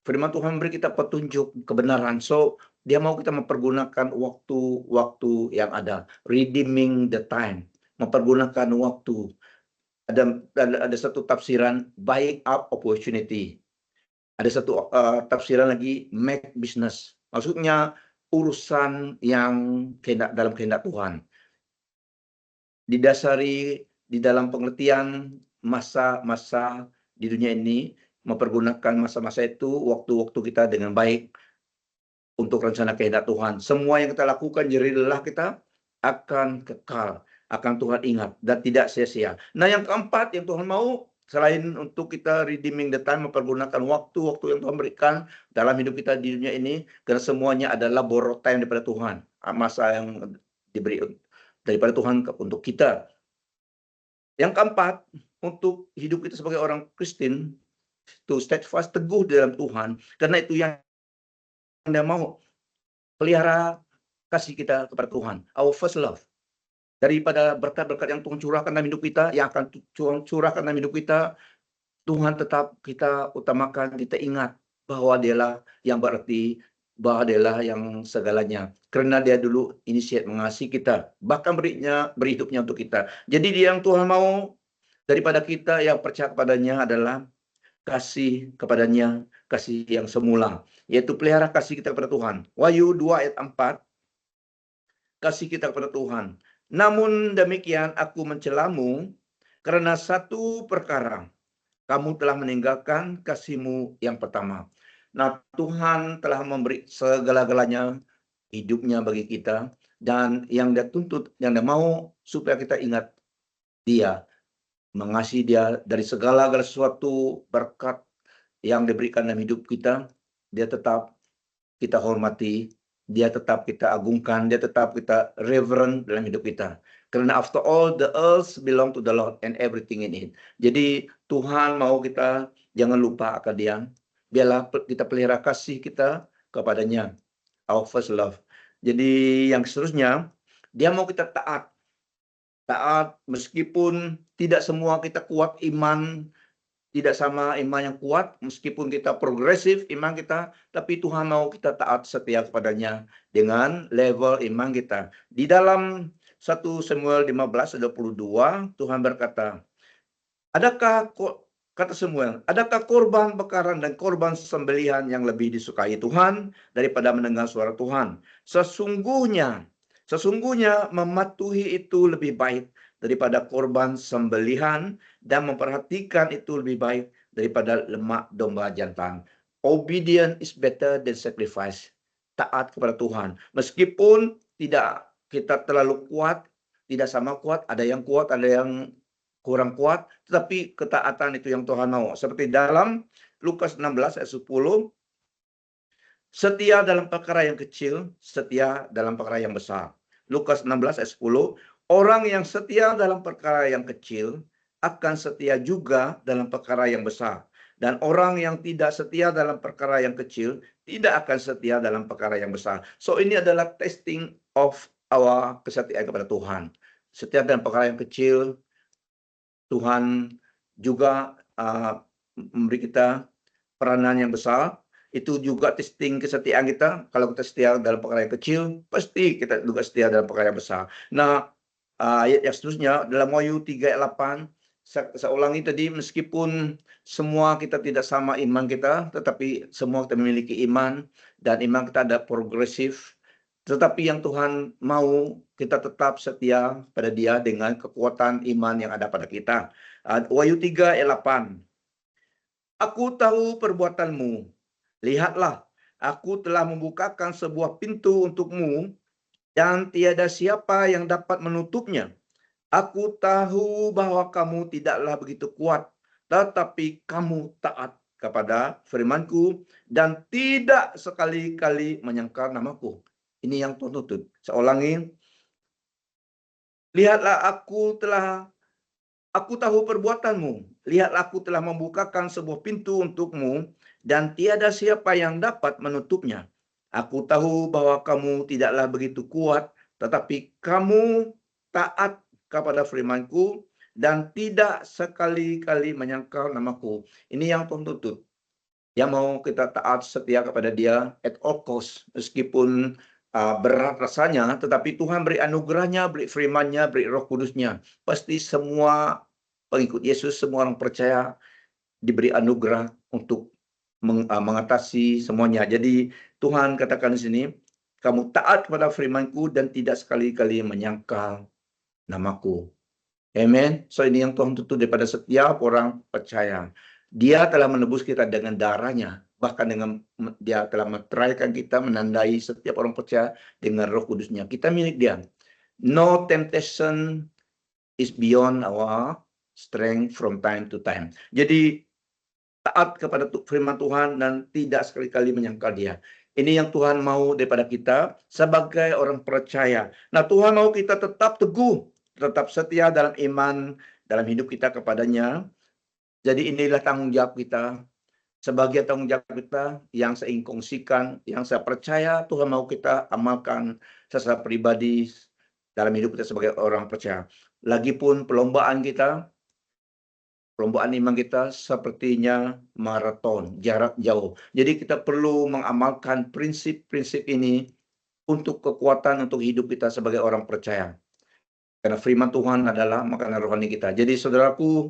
firman Tuhan beri kita petunjuk kebenaran. So, dia mau kita mempergunakan waktu yang ada. Redeeming the time. Mempergunakan waktu. Ada satu tafsiran, buying up opportunity. Ada satu tafsiran lagi, make business. Maksudnya, urusan yang dalam kehendak Tuhan. Didasari di dalam pengertian masa-masa di dunia ini, mempergunakan masa-masa itu, waktu-waktu kita dengan baik untuk rencana kehendak Tuhan. Semua yang kita lakukan, jerih lelah kita akan kekal, akan Tuhan ingat dan tidak sia-sia. Nah, yang keempat yang Tuhan mau, selain untuk kita redeeming the time, mempergunakan waktu-waktu yang Tuhan berikan dalam hidup kita di dunia ini, karena semuanya adalah borrowed time daripada Tuhan, masa yang diberi daripada Tuhan untuk kita. Yang keempat, untuk hidup kita sebagai orang Kristen, to steadfast, teguh di dalam Tuhan, karena itu yang Anda mau pelihara kasih kita kepada Tuhan, our first love. Daripada berkat-berkat yang Tuhan curahkan dalam hidup kita, yang akan Tuhan curahkan dalam hidup kita, Tuhan tetap kita utamakan, kita ingat bahwa Dialah yang berarti, bahwa Dialah yang segalanya. Karena Dia dulu initiate mengasihi kita, bahkan beri hidupnya untuk kita. Jadi Dia yang Tuhan mau daripada kita yang percaya kepadanya adalah kasih kepadanya, kasih yang semula, yaitu pelihara kasih kita kepada Tuhan. Wahyu 2 ayat 4, kasih kita kepada Tuhan. Namun demikian aku mencelamu karena satu perkara, kamu telah meninggalkan kasihmu yang pertama. Nah, Tuhan telah memberi segala-galanya hidupnya bagi kita, dan yang Dia tuntut, yang Dia mau supaya kita ingat Dia, mengasihi Dia dari segala sesuatu berkat yang diberikan dalam hidup kita. Dia tetap kita hormati, Dia tetap kita agungkan, Dia tetap kita reverent dalam hidup kita. Karena after all, the earth belong to the Lord and everything in it. Jadi Tuhan mau kita jangan lupa akan Dia. Biarlah kita pelihara kasih kita kepadanya. Our first love. Jadi yang seterusnya, Dia mau kita taat. Taat meskipun tidak semua kita kuat iman, tidak sama iman yang kuat, meskipun kita progresif iman kita, tapi Tuhan mau kita taat setia kepadanya dengan level iman kita. Di dalam 1 Samuel 15:22, Tuhan berkata, kata Samuel, adakah korban bakaran dan korban sembelihan yang lebih disukai Tuhan daripada mendengar suara Tuhan? Sesungguhnya mematuhi itu lebih baik daripada korban sembelihan dan memperhatikan itu lebih baik daripada lemak domba jantan. Obedience is better than sacrifice. Taat kepada Tuhan. Meskipun tidak kita terlalu kuat, tidak sama kuat, ada yang kuat, ada yang kurang kuat, tetapi ketaatan itu yang Tuhan mau. Seperti dalam Lukas 16 ayat 10, setia dalam perkara yang kecil, setia dalam perkara yang besar. Lukas 16 ayat 10, orang yang setia dalam perkara yang kecil akan setia juga dalam perkara yang besar. Dan orang yang tidak setia dalam perkara yang kecil tidak akan setia dalam perkara yang besar. So ini adalah testing of our kesetiaan kepada Tuhan. Setia dalam perkara yang kecil, Tuhan juga memberi kita peranan yang besar. Itu juga testing kesetiaan kita. Kalau kita setia dalam perkara yang kecil, pasti kita juga setia dalam perkara yang besar. Nah, ayat yang seterusnya dalam Wahyu 3 ayat 8, saya ulangi tadi, meskipun semua kita tidak sama iman kita, tetapi semua kita memiliki iman, dan iman kita ada progresif. Tetapi yang Tuhan mau kita tetap setia pada Dia dengan kekuatan iman yang ada pada kita. Wahyu 3 ayat 8. Aku tahu perbuatanmu. Lihatlah, aku telah membukakan sebuah pintu untukmu dan tiada siapa yang dapat menutupnya. Aku tahu bahwa kamu tidaklah begitu kuat, tetapi kamu taat kepada firman-Ku dan tidak sekali-kali menyangkal namaku. Ini yang Tuhan tuntut. Saya ulangi. Lihatlah, aku tahu perbuatanmu. Lihatlah, aku telah membukakan sebuah pintu untukmu dan tiada siapa yang dapat menutupnya. Aku tahu bahwa kamu tidaklah begitu kuat, tetapi kamu taat kepada firman-Ku dan tidak sekali-kali menyangkal namaku. Ini yang Tuhan tuntut. Yang mau kita taat setia kepada Dia at all cost, meskipun berat rasanya, tetapi Tuhan beri anugerahnya, beri firman-Nya, beri Roh Kudus-Nya. Pasti semua pengikut Yesus, semua orang percaya diberi anugerah untuk mengatasi semuanya. Jadi Tuhan katakan di sini, kamu taat kepada firman-Ku dan tidak sekali-kali menyangkal namaku. Amen. So ini yang Tuhan tuntut daripada setiap orang percaya. Dia telah menebus kita dengan darahnya. Bahkan dengan Dia telah meteraikan kita, menandai setiap orang percaya dengan Roh Kudus-Nya. Kita milik Dia. No temptation is beyond our strength from time to time. Jadi taat kepada firman Tuhan dan tidak sekali-kali menyangkal Dia. Ini yang Tuhan mau daripada kita sebagai orang percaya. Nah, Tuhan mau kita tetap teguh, tetap setia dalam iman, dalam hidup kita kepadanya. Jadi inilah tanggung jawab kita. Sebagai tanggung jawab kita yang saya kongsikan, yang saya percaya Tuhan mau kita amalkan secara pribadi dalam hidup kita sebagai orang percaya. Lagipun perlombaan iman kita sepertinya maraton, jarak jauh. Jadi kita perlu mengamalkan prinsip-prinsip ini untuk kekuatan untuk hidup kita sebagai orang percaya. Karena firman Tuhan adalah makanan rohani kita. Jadi saudaraku,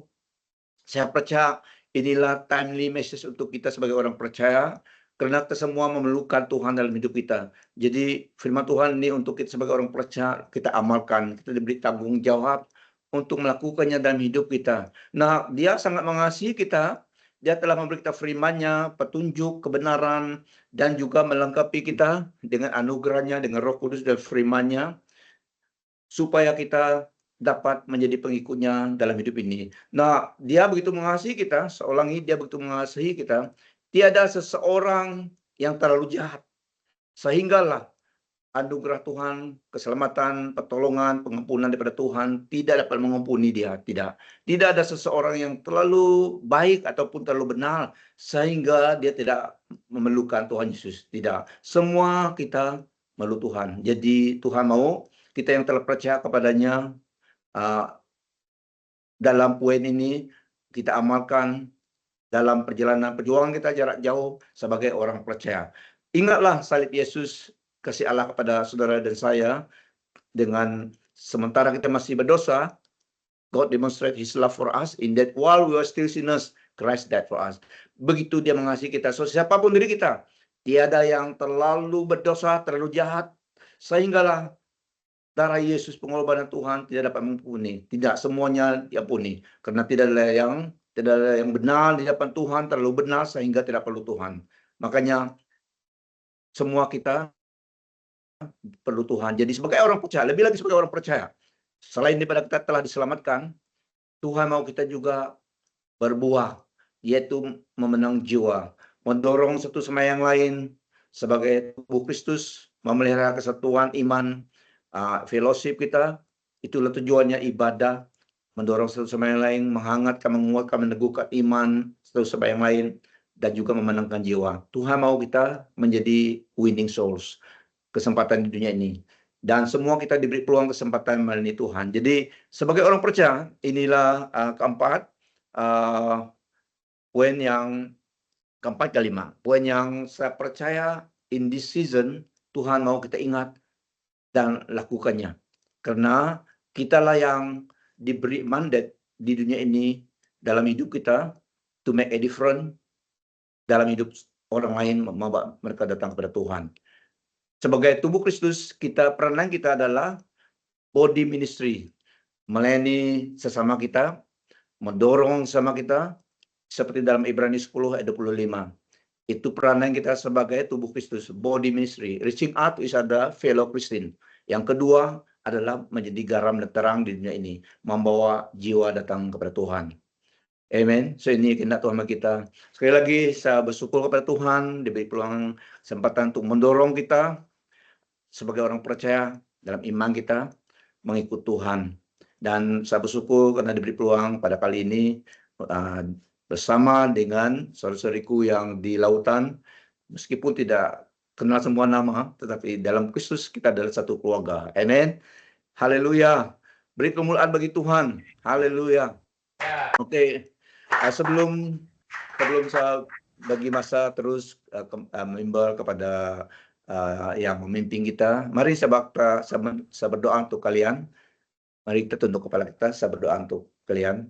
saya percaya inilah timely message untuk kita sebagai orang percaya, karena kita semua memerlukan Tuhan dalam hidup kita. Jadi firman Tuhan ini untuk kita sebagai orang percaya, kita amalkan, kita diberi tanggung jawab untuk melakukannya dalam hidup kita. Nah, Dia sangat mengasihi kita. Dia telah memberi kita firman-Nya, petunjuk, kebenaran, dan juga melengkapi kita dengan anugerah-Nya, dengan Roh Kudus dan firman-Nya, supaya kita dapat menjadi pengikutnya dalam hidup ini. Nah, Dia begitu mengasihi kita, seulangi Dia begitu mengasihi kita, tiada seseorang yang terlalu jahat. Sehinggalah anugerah Tuhan, keselamatan, pertolongan, pengampunan daripada Tuhan tidak dapat mengampuni dia. Tidak ada seseorang yang terlalu baik ataupun terlalu benar sehingga dia tidak memerlukan Tuhan Yesus. Tidak. Semua kita perlu Tuhan. Jadi Tuhan mau kita yang telah percaya kepadanya dalam poin ini kita amalkan dalam perjalanan perjuangan kita jarak jauh sebagai orang percaya. Ingatlah salib Yesus, kasih Allah kepada saudara dan saya, dengan sementara kita masih berdosa, God demonstrate His love for us in that while we are still sinners, Christ died for us. Begitu Dia mengasihi kita, so siapapun diri kita, tiada yang terlalu berdosa, terlalu jahat, sehinggalah darah Yesus pengorbanan Tuhan tidak dapat mengampuni. Tidak semuanya diampuni, karena tidak ada yang benar di hadapan Tuhan, terlalu benar sehingga tidak perlu Tuhan. Makanya semua kita perlu Tuhan. Jadi sebagai orang percaya, lebih lagi sebagai orang percaya, selain daripada kita telah diselamatkan, Tuhan mau kita juga berbuah, yaitu memenang jiwa, mendorong satu sama yang lain sebagai tubuh Kristus, memelihara kesatuan iman, fellowship kita. Itulah tujuannya ibadah, mendorong satu sama yang lain, menghangatkan, menguatkan, meneguhkan iman satu sama yang lain, dan juga memenangkan jiwa. Tuhan mau kita menjadi winning souls, kesempatan di dunia ini. Dan semua kita diberi peluang kesempatan melalui Tuhan. Jadi sebagai orang percaya, inilah keempat, poin yang keempat kelima. Poin yang saya percaya in this season, Tuhan mau kita ingat dan lakukannya. Karena kitalah yang diberi mandat di dunia ini dalam hidup kita to make a difference dalam hidup orang lain, membawa mereka datang kepada Tuhan. Sebagai tubuh Kristus, peranan kita adalah body ministry, melayani sesama kita, mendorong sesama kita, seperti dalam Ibrani 10 ayat 25. Itu peranan kita sebagai tubuh Kristus, body ministry, reaching out to each other, fellow Christian. Yang kedua adalah menjadi garam dan terang di dunia ini, membawa jiwa datang kepada Tuhan. Amen. So ini kehendak Tuhan bagi kita. Sekali lagi saya bersyukur kepada Tuhan diberi peluang kesempatan untuk mendorong kita sebagai orang percaya dalam iman kita mengikut Tuhan. Dan saya bersyukur karena diberi peluang pada kali ini bersama dengan saudara-saudariku yang di lautan, meskipun tidak kenal semua nama, tetapi dalam Kristus kita adalah satu keluarga. Amen. Haleluya. Beri kemuliaan bagi Tuhan. Haleluya. Oke. Sebelum saya bagi masa terus member kepada yang memimpin kita, mari saya berdoa untuk kalian. Mari kita tunduk kepala kita, saya berdoa untuk kalian.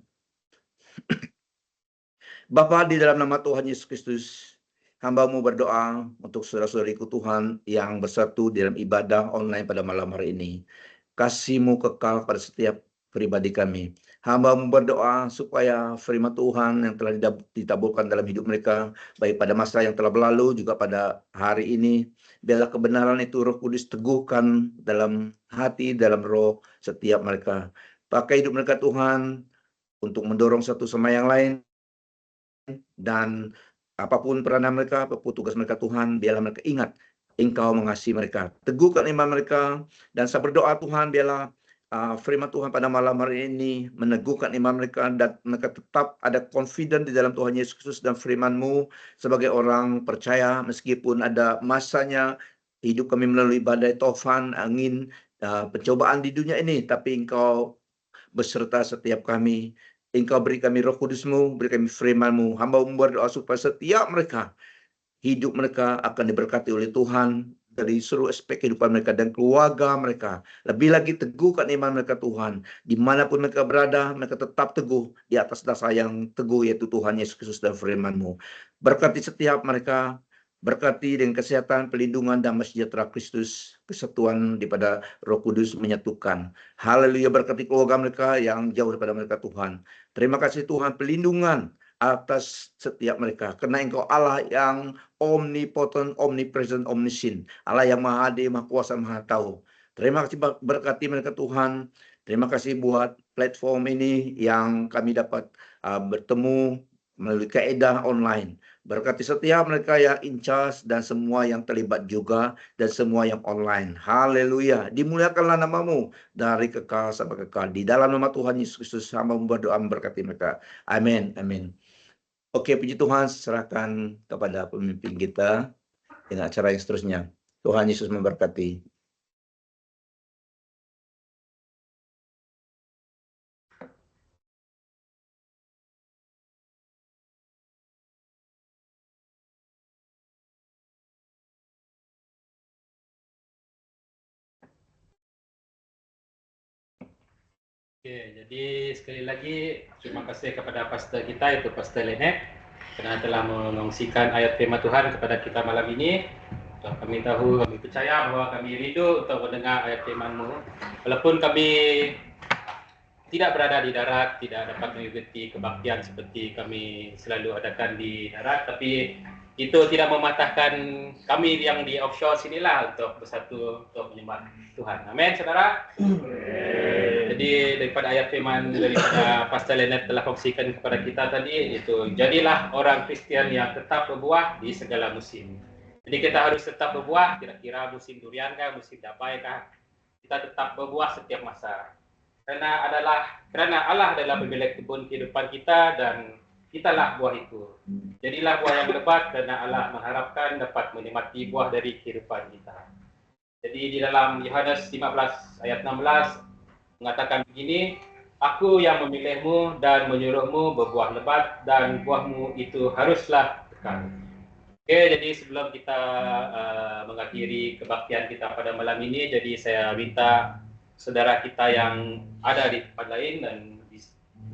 Bapa, di dalam nama Tuhan Yesus Kristus, hamba-Mu berdoa untuk saudara-saudariku Tuhan yang bersatu di dalam ibadah online pada malam hari ini. Kasih-Mu kekal pada setiap pribadi kami. Hamba-Mu berdoa supaya firman Tuhan yang telah ditaburkan dalam hidup mereka, baik pada masa yang telah berlalu juga pada hari ini, biarlah kebenaran itu Roh Kudus teguhkan dalam hati, dalam roh setiap mereka. Pakai hidup mereka Tuhan untuk mendorong satu sama yang lain, dan apapun peranan mereka, apapun tugas mereka Tuhan, biarlah mereka ingat Engkau mengasihi mereka. Teguhkan iman mereka, dan saya berdoa Tuhan, biarlah firman Tuhan pada malam hari ini meneguhkan iman mereka, dan mereka tetap ada confident di dalam Tuhan Yesus Kristus dan firman-Mu sebagai orang percaya, meskipun ada masanya hidup kami melalui badai, tofan, angin, pencobaan di dunia ini, tapi Engkau beserta setiap kami. Engkau beri kami Roh Kudus-Mu, beri kami firman-Mu. Hamba berdoa supaya setiap mereka, hidup mereka akan diberkati oleh Tuhan dari seluruh aspek kehidupan mereka dan keluarga mereka. Lebih lagi teguhkan iman mereka Tuhan. Dimanapun mereka berada, mereka tetap teguh di atas dasar yang teguh, yaitu Tuhan Yesus Kristus dan firman-Mu. Berkati setiap mereka, berkati dengan kesehatan, pelindungan, damai sejahtera Kristus, kesatuan daripada Roh Kudus menyatukan. Haleluya, berkati keluarga mereka yang jauh daripada mereka Tuhan. Terima kasih Tuhan, pelindungan atas setiap mereka, karena Engkau Allah yang omnipotent, omnipresent, omniscient, Allah yang maha hadir, maha kuasa, maha tahu. Terima kasih, berkati mereka Tuhan. Terima kasih buat platform ini yang kami dapat bertemu melalui kaedah online. Berkati setiap mereka yang in charge dan semua yang terlibat juga dan semua yang online. Haleluya. Dimuliakanlah namamu dari kekal sampai kekal. Di dalam nama Tuhan Yesus Kristus hamba berdoa memberkati mereka. Amin. Amin. Oke, puji Tuhan, serahkan kepada pemimpin kita dengan acara yang seterusnya. Tuhan Yesus memberkati. Oke, jadi sekali lagi terima kasih kepada pastor kita, yaitu Pastor Lenet, karena telah mengongsikan ayat firman Tuhan kepada kita malam ini. Kami tahu, kami percaya bahwa kami rindu untuk mendengar ayat firman-Mu. Walaupun kami tidak berada di darat, tidak dapat mengikuti kebaktian seperti kami selalu adakan di darat, tapi itu tidak mematahkan kami yang di offshore sinilah untuk bersatu untuk menyembah Tuhan. Amin, saudara. Jadi daripada ayat firman daripada Pastor Leonard telah kongsikan kepada kita tadi, itu jadilah orang Kristian yang tetap berbuah di segala musim. Jadi kita harus tetap berbuah, kira-kira musim durian kah, musim dapai kah, kita tetap berbuah setiap masa. Karena Allah adalah pemilik kebun kehidupan kita dan kitalah buah itu. Jadilah buah yang lebat karena Allah mengharapkan dapat menikmati buah dari kehidupan kita. Jadi di dalam Yohanes 15 ayat 16 mengatakan begini, Aku yang memilihmu dan menyuruhmu berbuah lebat dan buahmu itu haruslah kekal. Oke, jadi sebelum kita mengakhiri kebaktian kita pada malam ini, jadi saya minta saudara kita yang ada di tempat lain dan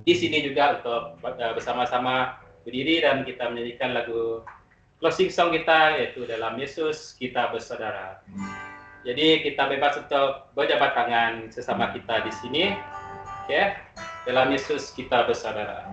di sini juga untuk bersama-sama berdiri dan kita menyanyikan lagu closing song kita, yaitu Dalam Yesus Kita Bersaudara. Jadi kita bebas untuk berjabat tangan sesama kita di sini, ya. Dalam Yesus kita bersaudara.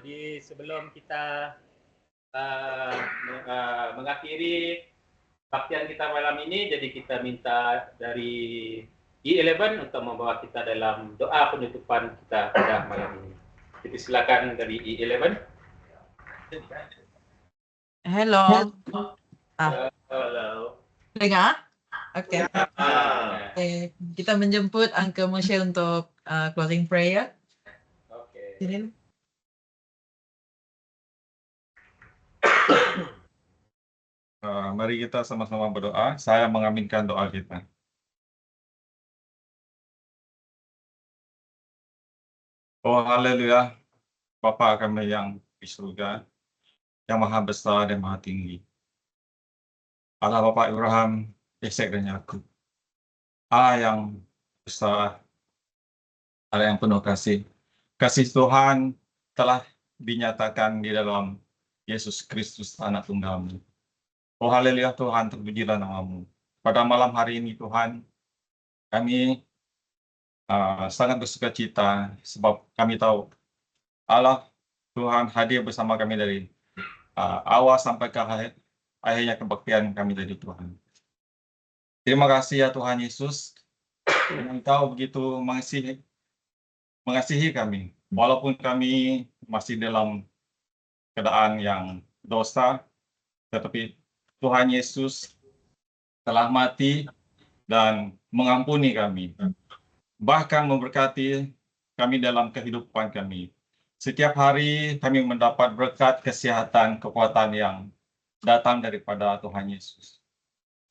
Jadi sebelum kita mengakhiri baktian kita malam ini, jadi kita minta dari E11 untuk membawa kita dalam doa penutupan kita pada malam ini. Jadi silakan dari E11. Hello. Halo. Dengar? Oke. Kita menjemput Uncle Moshe untuk closing prayer. Oke. Sini. Mari kita sama-sama berdoa. Saya mengaminkan doa kita. Oh haleluya, Bapa kami yang di surga, yang maha besar dan maha tinggi. Allah Bapa Abraham, Ishak dan Yakub. Allah yang besar, Allah yang penuh kasih. Kasih Tuhan telah dinyatakan di dalam Yesus Kristus anak tunggal-Mu. Oh haleluya Tuhan, terpujilah nama-Mu. Pada malam hari ini Tuhan, kami sangat bersuka cita sebab kami tahu Allah Tuhan hadir bersama kami dari awal sampai ke akhirnya kebaktian kami tadi Tuhan. Terima kasih ya Tuhan Yesus, Engkau begitu mengasihi kami, walaupun kami masih dalam keadaan yang dosa, tetapi Tuhan Yesus telah mati dan mengampuni kami, bahkan memberkati kami dalam kehidupan kami. Setiap hari kami mendapat berkat kesehatan, kekuatan yang datang daripada Tuhan Yesus.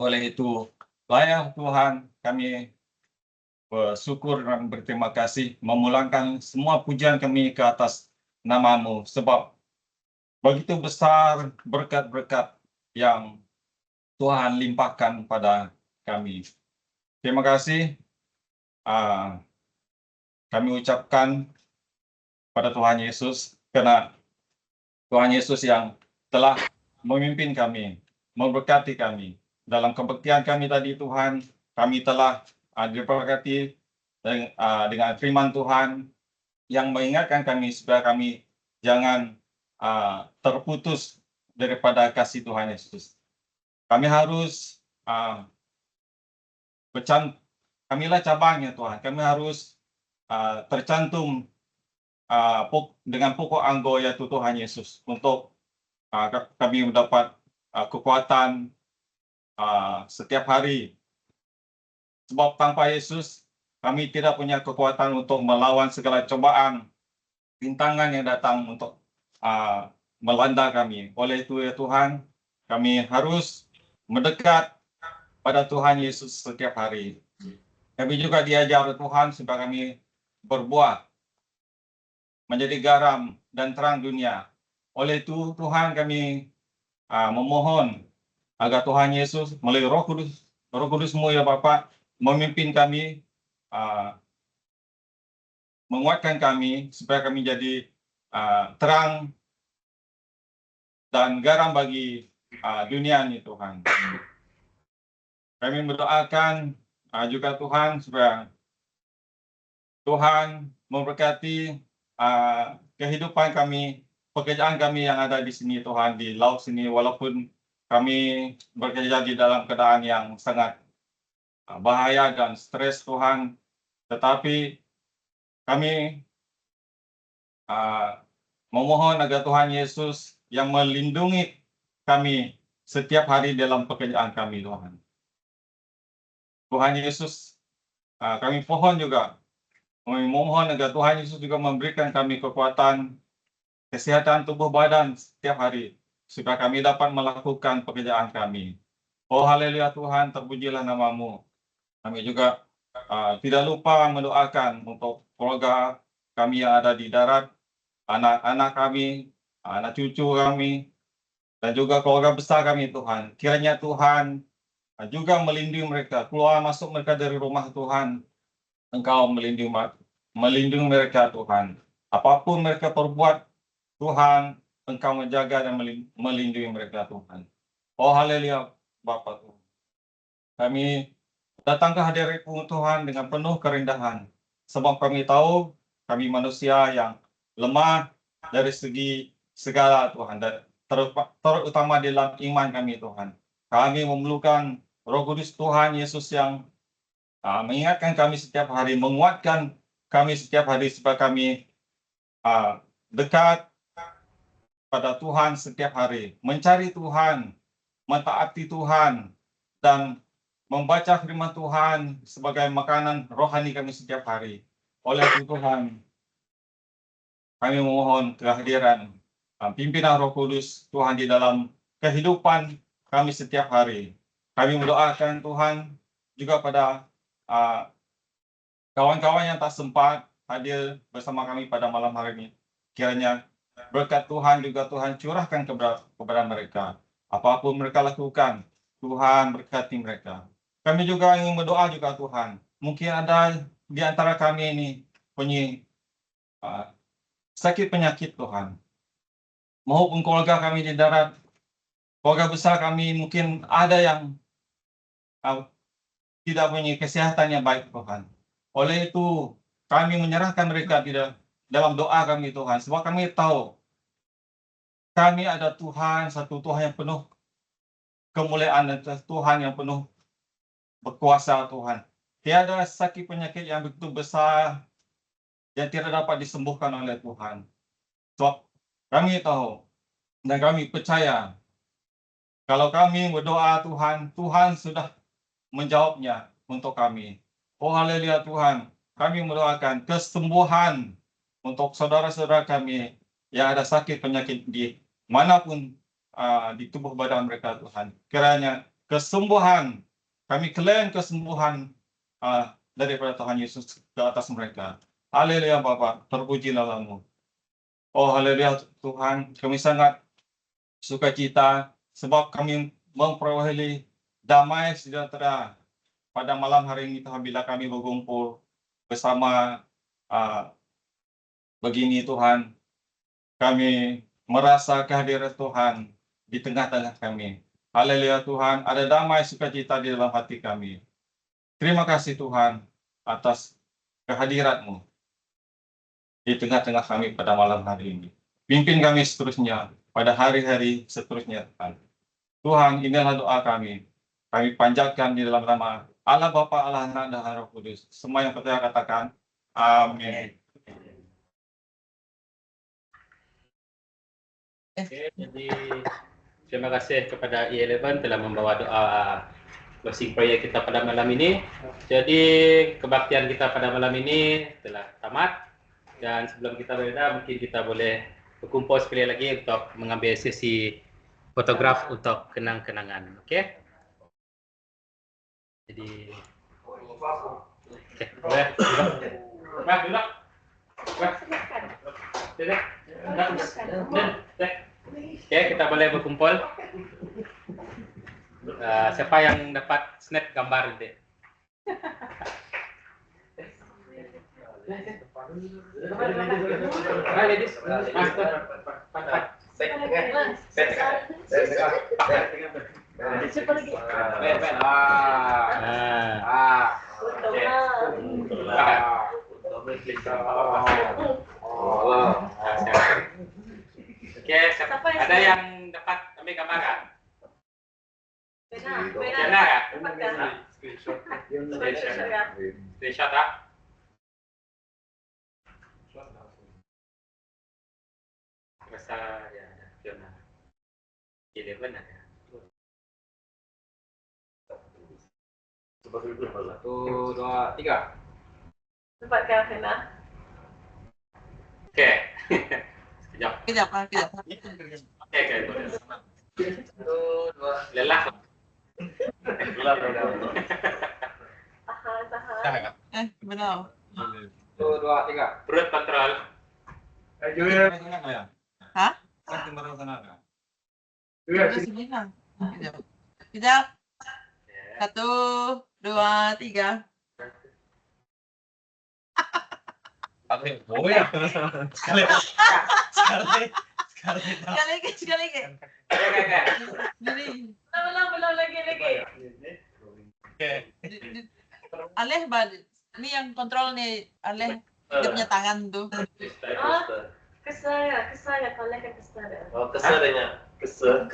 Oleh itu, layak Tuhan, kami bersyukur dan berterima kasih, memulangkan semua pujian kami ke atas nama-Mu, sebab begitu besar berkat-berkat yang Tuhan limpahkan pada kami. Terima kasih. Kami ucapkan pada Tuhan Yesus, karena Tuhan Yesus yang telah memimpin kami, memberkati kami. Dalam kebaktian kami tadi Tuhan, kami telah diberkati dengan firman Tuhan yang mengingatkan kami supaya kami jangan terputus daripada kasih Tuhan Yesus. Kami harus kamilah cabangnya Tuhan. Kami harus tercantum dengan pokok anggo yaitu Tuhan Yesus untuk kami mendapat kekuatan setiap hari. Sebab tanpa Yesus kami tidak punya kekuatan untuk melawan segala cobaan, rintangan yang datang untuk melanda kami. Oleh itu ya Tuhan, kami harus mendekat pada Tuhan Yesus setiap hari. Kami juga diajar oleh Tuhan supaya kami berbuah, menjadi garam dan terang dunia. Oleh itu Tuhan, kami memohon agar Tuhan Yesus melalui Roh Kudus-Mu ya Bapa memimpin kami, menguatkan kami supaya kami jadi terang dan garam bagi dunia ini Tuhan. Kami mendoakan juga Tuhan supaya Tuhan memberkati kehidupan kami, pekerjaan kami yang ada di sini Tuhan, di laut sini, walaupun kami bekerja di dalam keadaan yang sangat bahaya dan stres Tuhan, tetapi kami memohon agar Tuhan Yesus yang melindungi kami setiap hari dalam pekerjaan kami Tuhan. Tuhan Yesus, kami mohon juga, kami memohon agar Tuhan Yesus juga memberikan kami kekuatan, kesehatan tubuh badan setiap hari, supaya kami dapat melakukan pekerjaan kami. Oh haleluya Tuhan, terpujilah nama-Mu. Kami juga tidak lupa mendoakan untuk keluarga kami yang ada di darat, anak-anak kami, anak cucu kami, dan juga keluarga besar kami Tuhan. Kiranya Tuhan juga melindungi mereka, keluar masuk mereka dari rumah Tuhan. Engkau melindungi mereka Tuhan. Apapun mereka perbuat, Tuhan, Engkau menjaga dan melindungi mereka Tuhan. Oh haleluya Bapa Tuhan. Kami datang ke hadirat-Mu Tuhan dengan penuh kerendahan. Sebab kami tahu kami manusia yang lemah dari segi segala Tuhan. Dan terutama dalam iman kami Tuhan. Kami memerlukan Roh Kudus Tuhan Yesus yang mengingatkan kami setiap hari, menguatkan kami setiap hari supaya kami dekat pada Tuhan setiap hari, mencari Tuhan, mentaati Tuhan, dan membaca firman Tuhan sebagai makanan rohani kami setiap hari. Oleh itu Tuhan, kami memohon kehadiran pimpinan Roh Kudus Tuhan di dalam kehidupan kami setiap hari. Kami mendoakan Tuhan juga pada kawan-kawan yang tak sempat hadir bersama kami pada malam hari ini. Kiranya berkat Tuhan juga Tuhan curahkan kepada mereka. Apapun mereka lakukan, Tuhan berkati mereka. kami juga ingin berdoa juga Tuhan. Mungkin ada di antara kami ini punya sakit penyakit Tuhan. Maupun keluarga kami di darat, keluarga besar kami mungkin ada yang tidak punya kesehatan yang baik Tuhan. Oleh itu kami menyerahkan mereka dalam doa kami Tuhan. Sebab kami tahu kami ada Tuhan, satu Tuhan yang penuh kemuliaan dan Tuhan yang penuh berkuasa Tuhan. Tiada sakit penyakit yang begitu besar yang tidak dapat disembuhkan oleh Tuhan. Sebab kami tahu dan kami percaya kalau kami berdoa Tuhan, Tuhan sudah menjawabnya untuk kami. Oh haleluya Tuhan, kami mendoakan kesembuhan untuk saudara-saudara kami yang ada sakit penyakit di manapun di tubuh badan mereka Tuhan. Kiranya kesembuhan, kami klaim kesembuhan daripada Tuhan Yesus ke atas mereka. Haleluya Bapa, terpuji namamu. Oh haleluya Tuhan, kami sangat sukacita sebab kami memperoleh damai sejahtera pada malam hari ini Tuhan, bila kami berkumpul bersama begini Tuhan, kami merasa kehadiran Tuhan di tengah-tengah kami. Haleluya Tuhan, ada damai sukacita di dalam hati kami. Terima kasih Tuhan atas kehadiran-Mu di tengah-tengah kami pada malam hari ini. Pimpin kami seterusnya pada hari-hari seterusnya Tuhan. Tuhan, inilah doa kami. Kami panjatkan di dalam nama Allah Bapa, Allah Anak, dan Roh Kudus. Semua yang percaya katakan, amin. Oke, jadi terima kasih kepada E11 telah membawa doa closing prayer kita pada malam ini. Jadi kebaktian kita pada malam ini telah tamat, dan sebelum kita berada mungkin kita boleh berkumpul sekali lagi untuk mengambil sesi fotograf untuk kenang-kenangan. Oke? Jadi boleh duduk. Oke, kita boleh berkumpul. Siapa yang dapat snap gambar ini? Ladies, master. Oke, ada yang dapat ambil gambar kan? Benar ya? Screenshot ya? Rasa ya ada Fiona. Jadi benar ya? 1, 2, 3. Tempat kau kena. Oke. Sekejap. Kejap. Oke, boleh. 1, 2, lelah. Tahan. Benar. 1, 2, 3. Perut kontrol. Hah? Sini lah. Kejap. 1, 2, 3. Sekali Sekali lagi. Jadi, Belum lagi. Aleh balik. Ini yang kontrol nih, Aleh dia punya tangan tuh. Kesal ya kalau kan kesal. Oh, kesernya. Keser.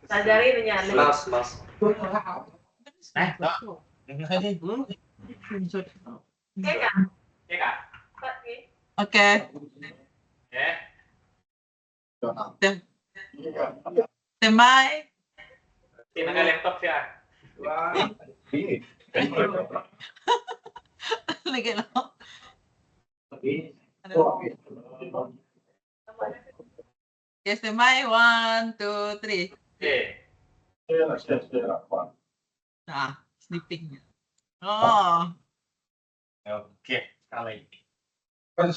Sajari punya Ale. Mas. Oke kak. Oke, Kak. Oke. Oke. Temai. Tinggal laptop ya. Lagi lo. Yes, temai. 1, 2, 3. Oke. Nah, snipping. Oh. Oke, sekali. Oke.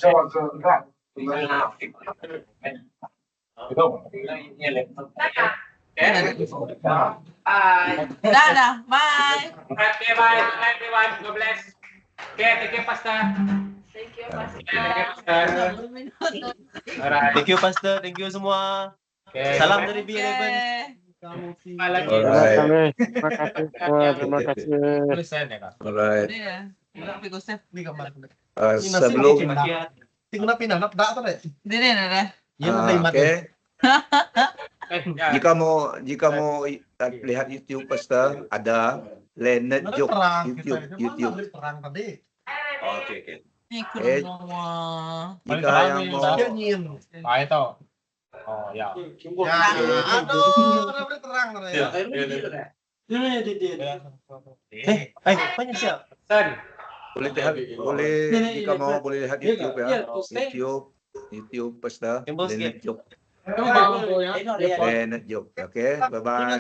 Bye. Dah. Bye. Okay, bye. Good night, everyone. God bless. Okay, take care, Pastor. Thank you, Pastor. Take care, Pastor. Alright. Thank you Pastor, thank you semua. Okay. Salam dari B11. Jumpa lagi. Alright. Terima kasih semua, terima kasih. Alright. Dia. Nak pergi gosip. Sebelum Tinggal pindah nak dak apa Dia dah. okay. Ya. Jika mau lihat YouTube Pastor, ada Leonard Joke YouTube. Oke. Ni Eh, kurang. Jika yang mau Ah, itu. Oh, ya. banyak siap. Son. boleh jika mau boleh lihat YouTube ya. YouTube Pastor Yang bos Leonard Joke. ya. Leonard Joke. Oke, bye bye.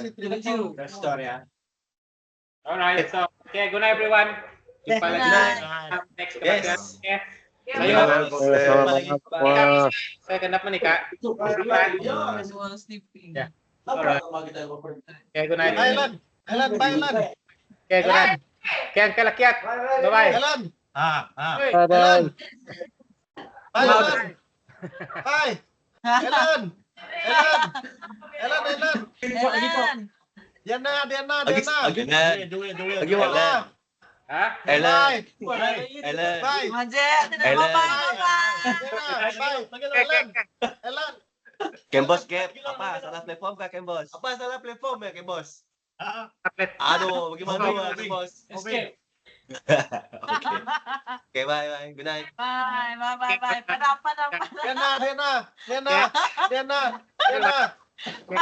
Alright, so okay, good night everyone. Jumpa Good lagi night. next Yes. kebaktian. Okay. Selamat Selamat. Saya kenapa nih Kak? Semua sleeping. Ya. Okay, good night. Thailand, Okay, good night. Okay, Uncle Lakiat. Bye-bye. Thailand. Hey. Bye-bye. Thailand. Hai, Ellen. Ellen. Diana. Lagi mana? Hah? Ellen. Bye. Ellen. Bye. Majid, tidak Ellen. apa-apa. Ellen. Kembos Cap, apa salah platform kah Kembos? Apa salah platform ya Kembos? Aduh, bagaimana Kembos? Escape. Oke, bye. Good night. Bye. Padam. Diana.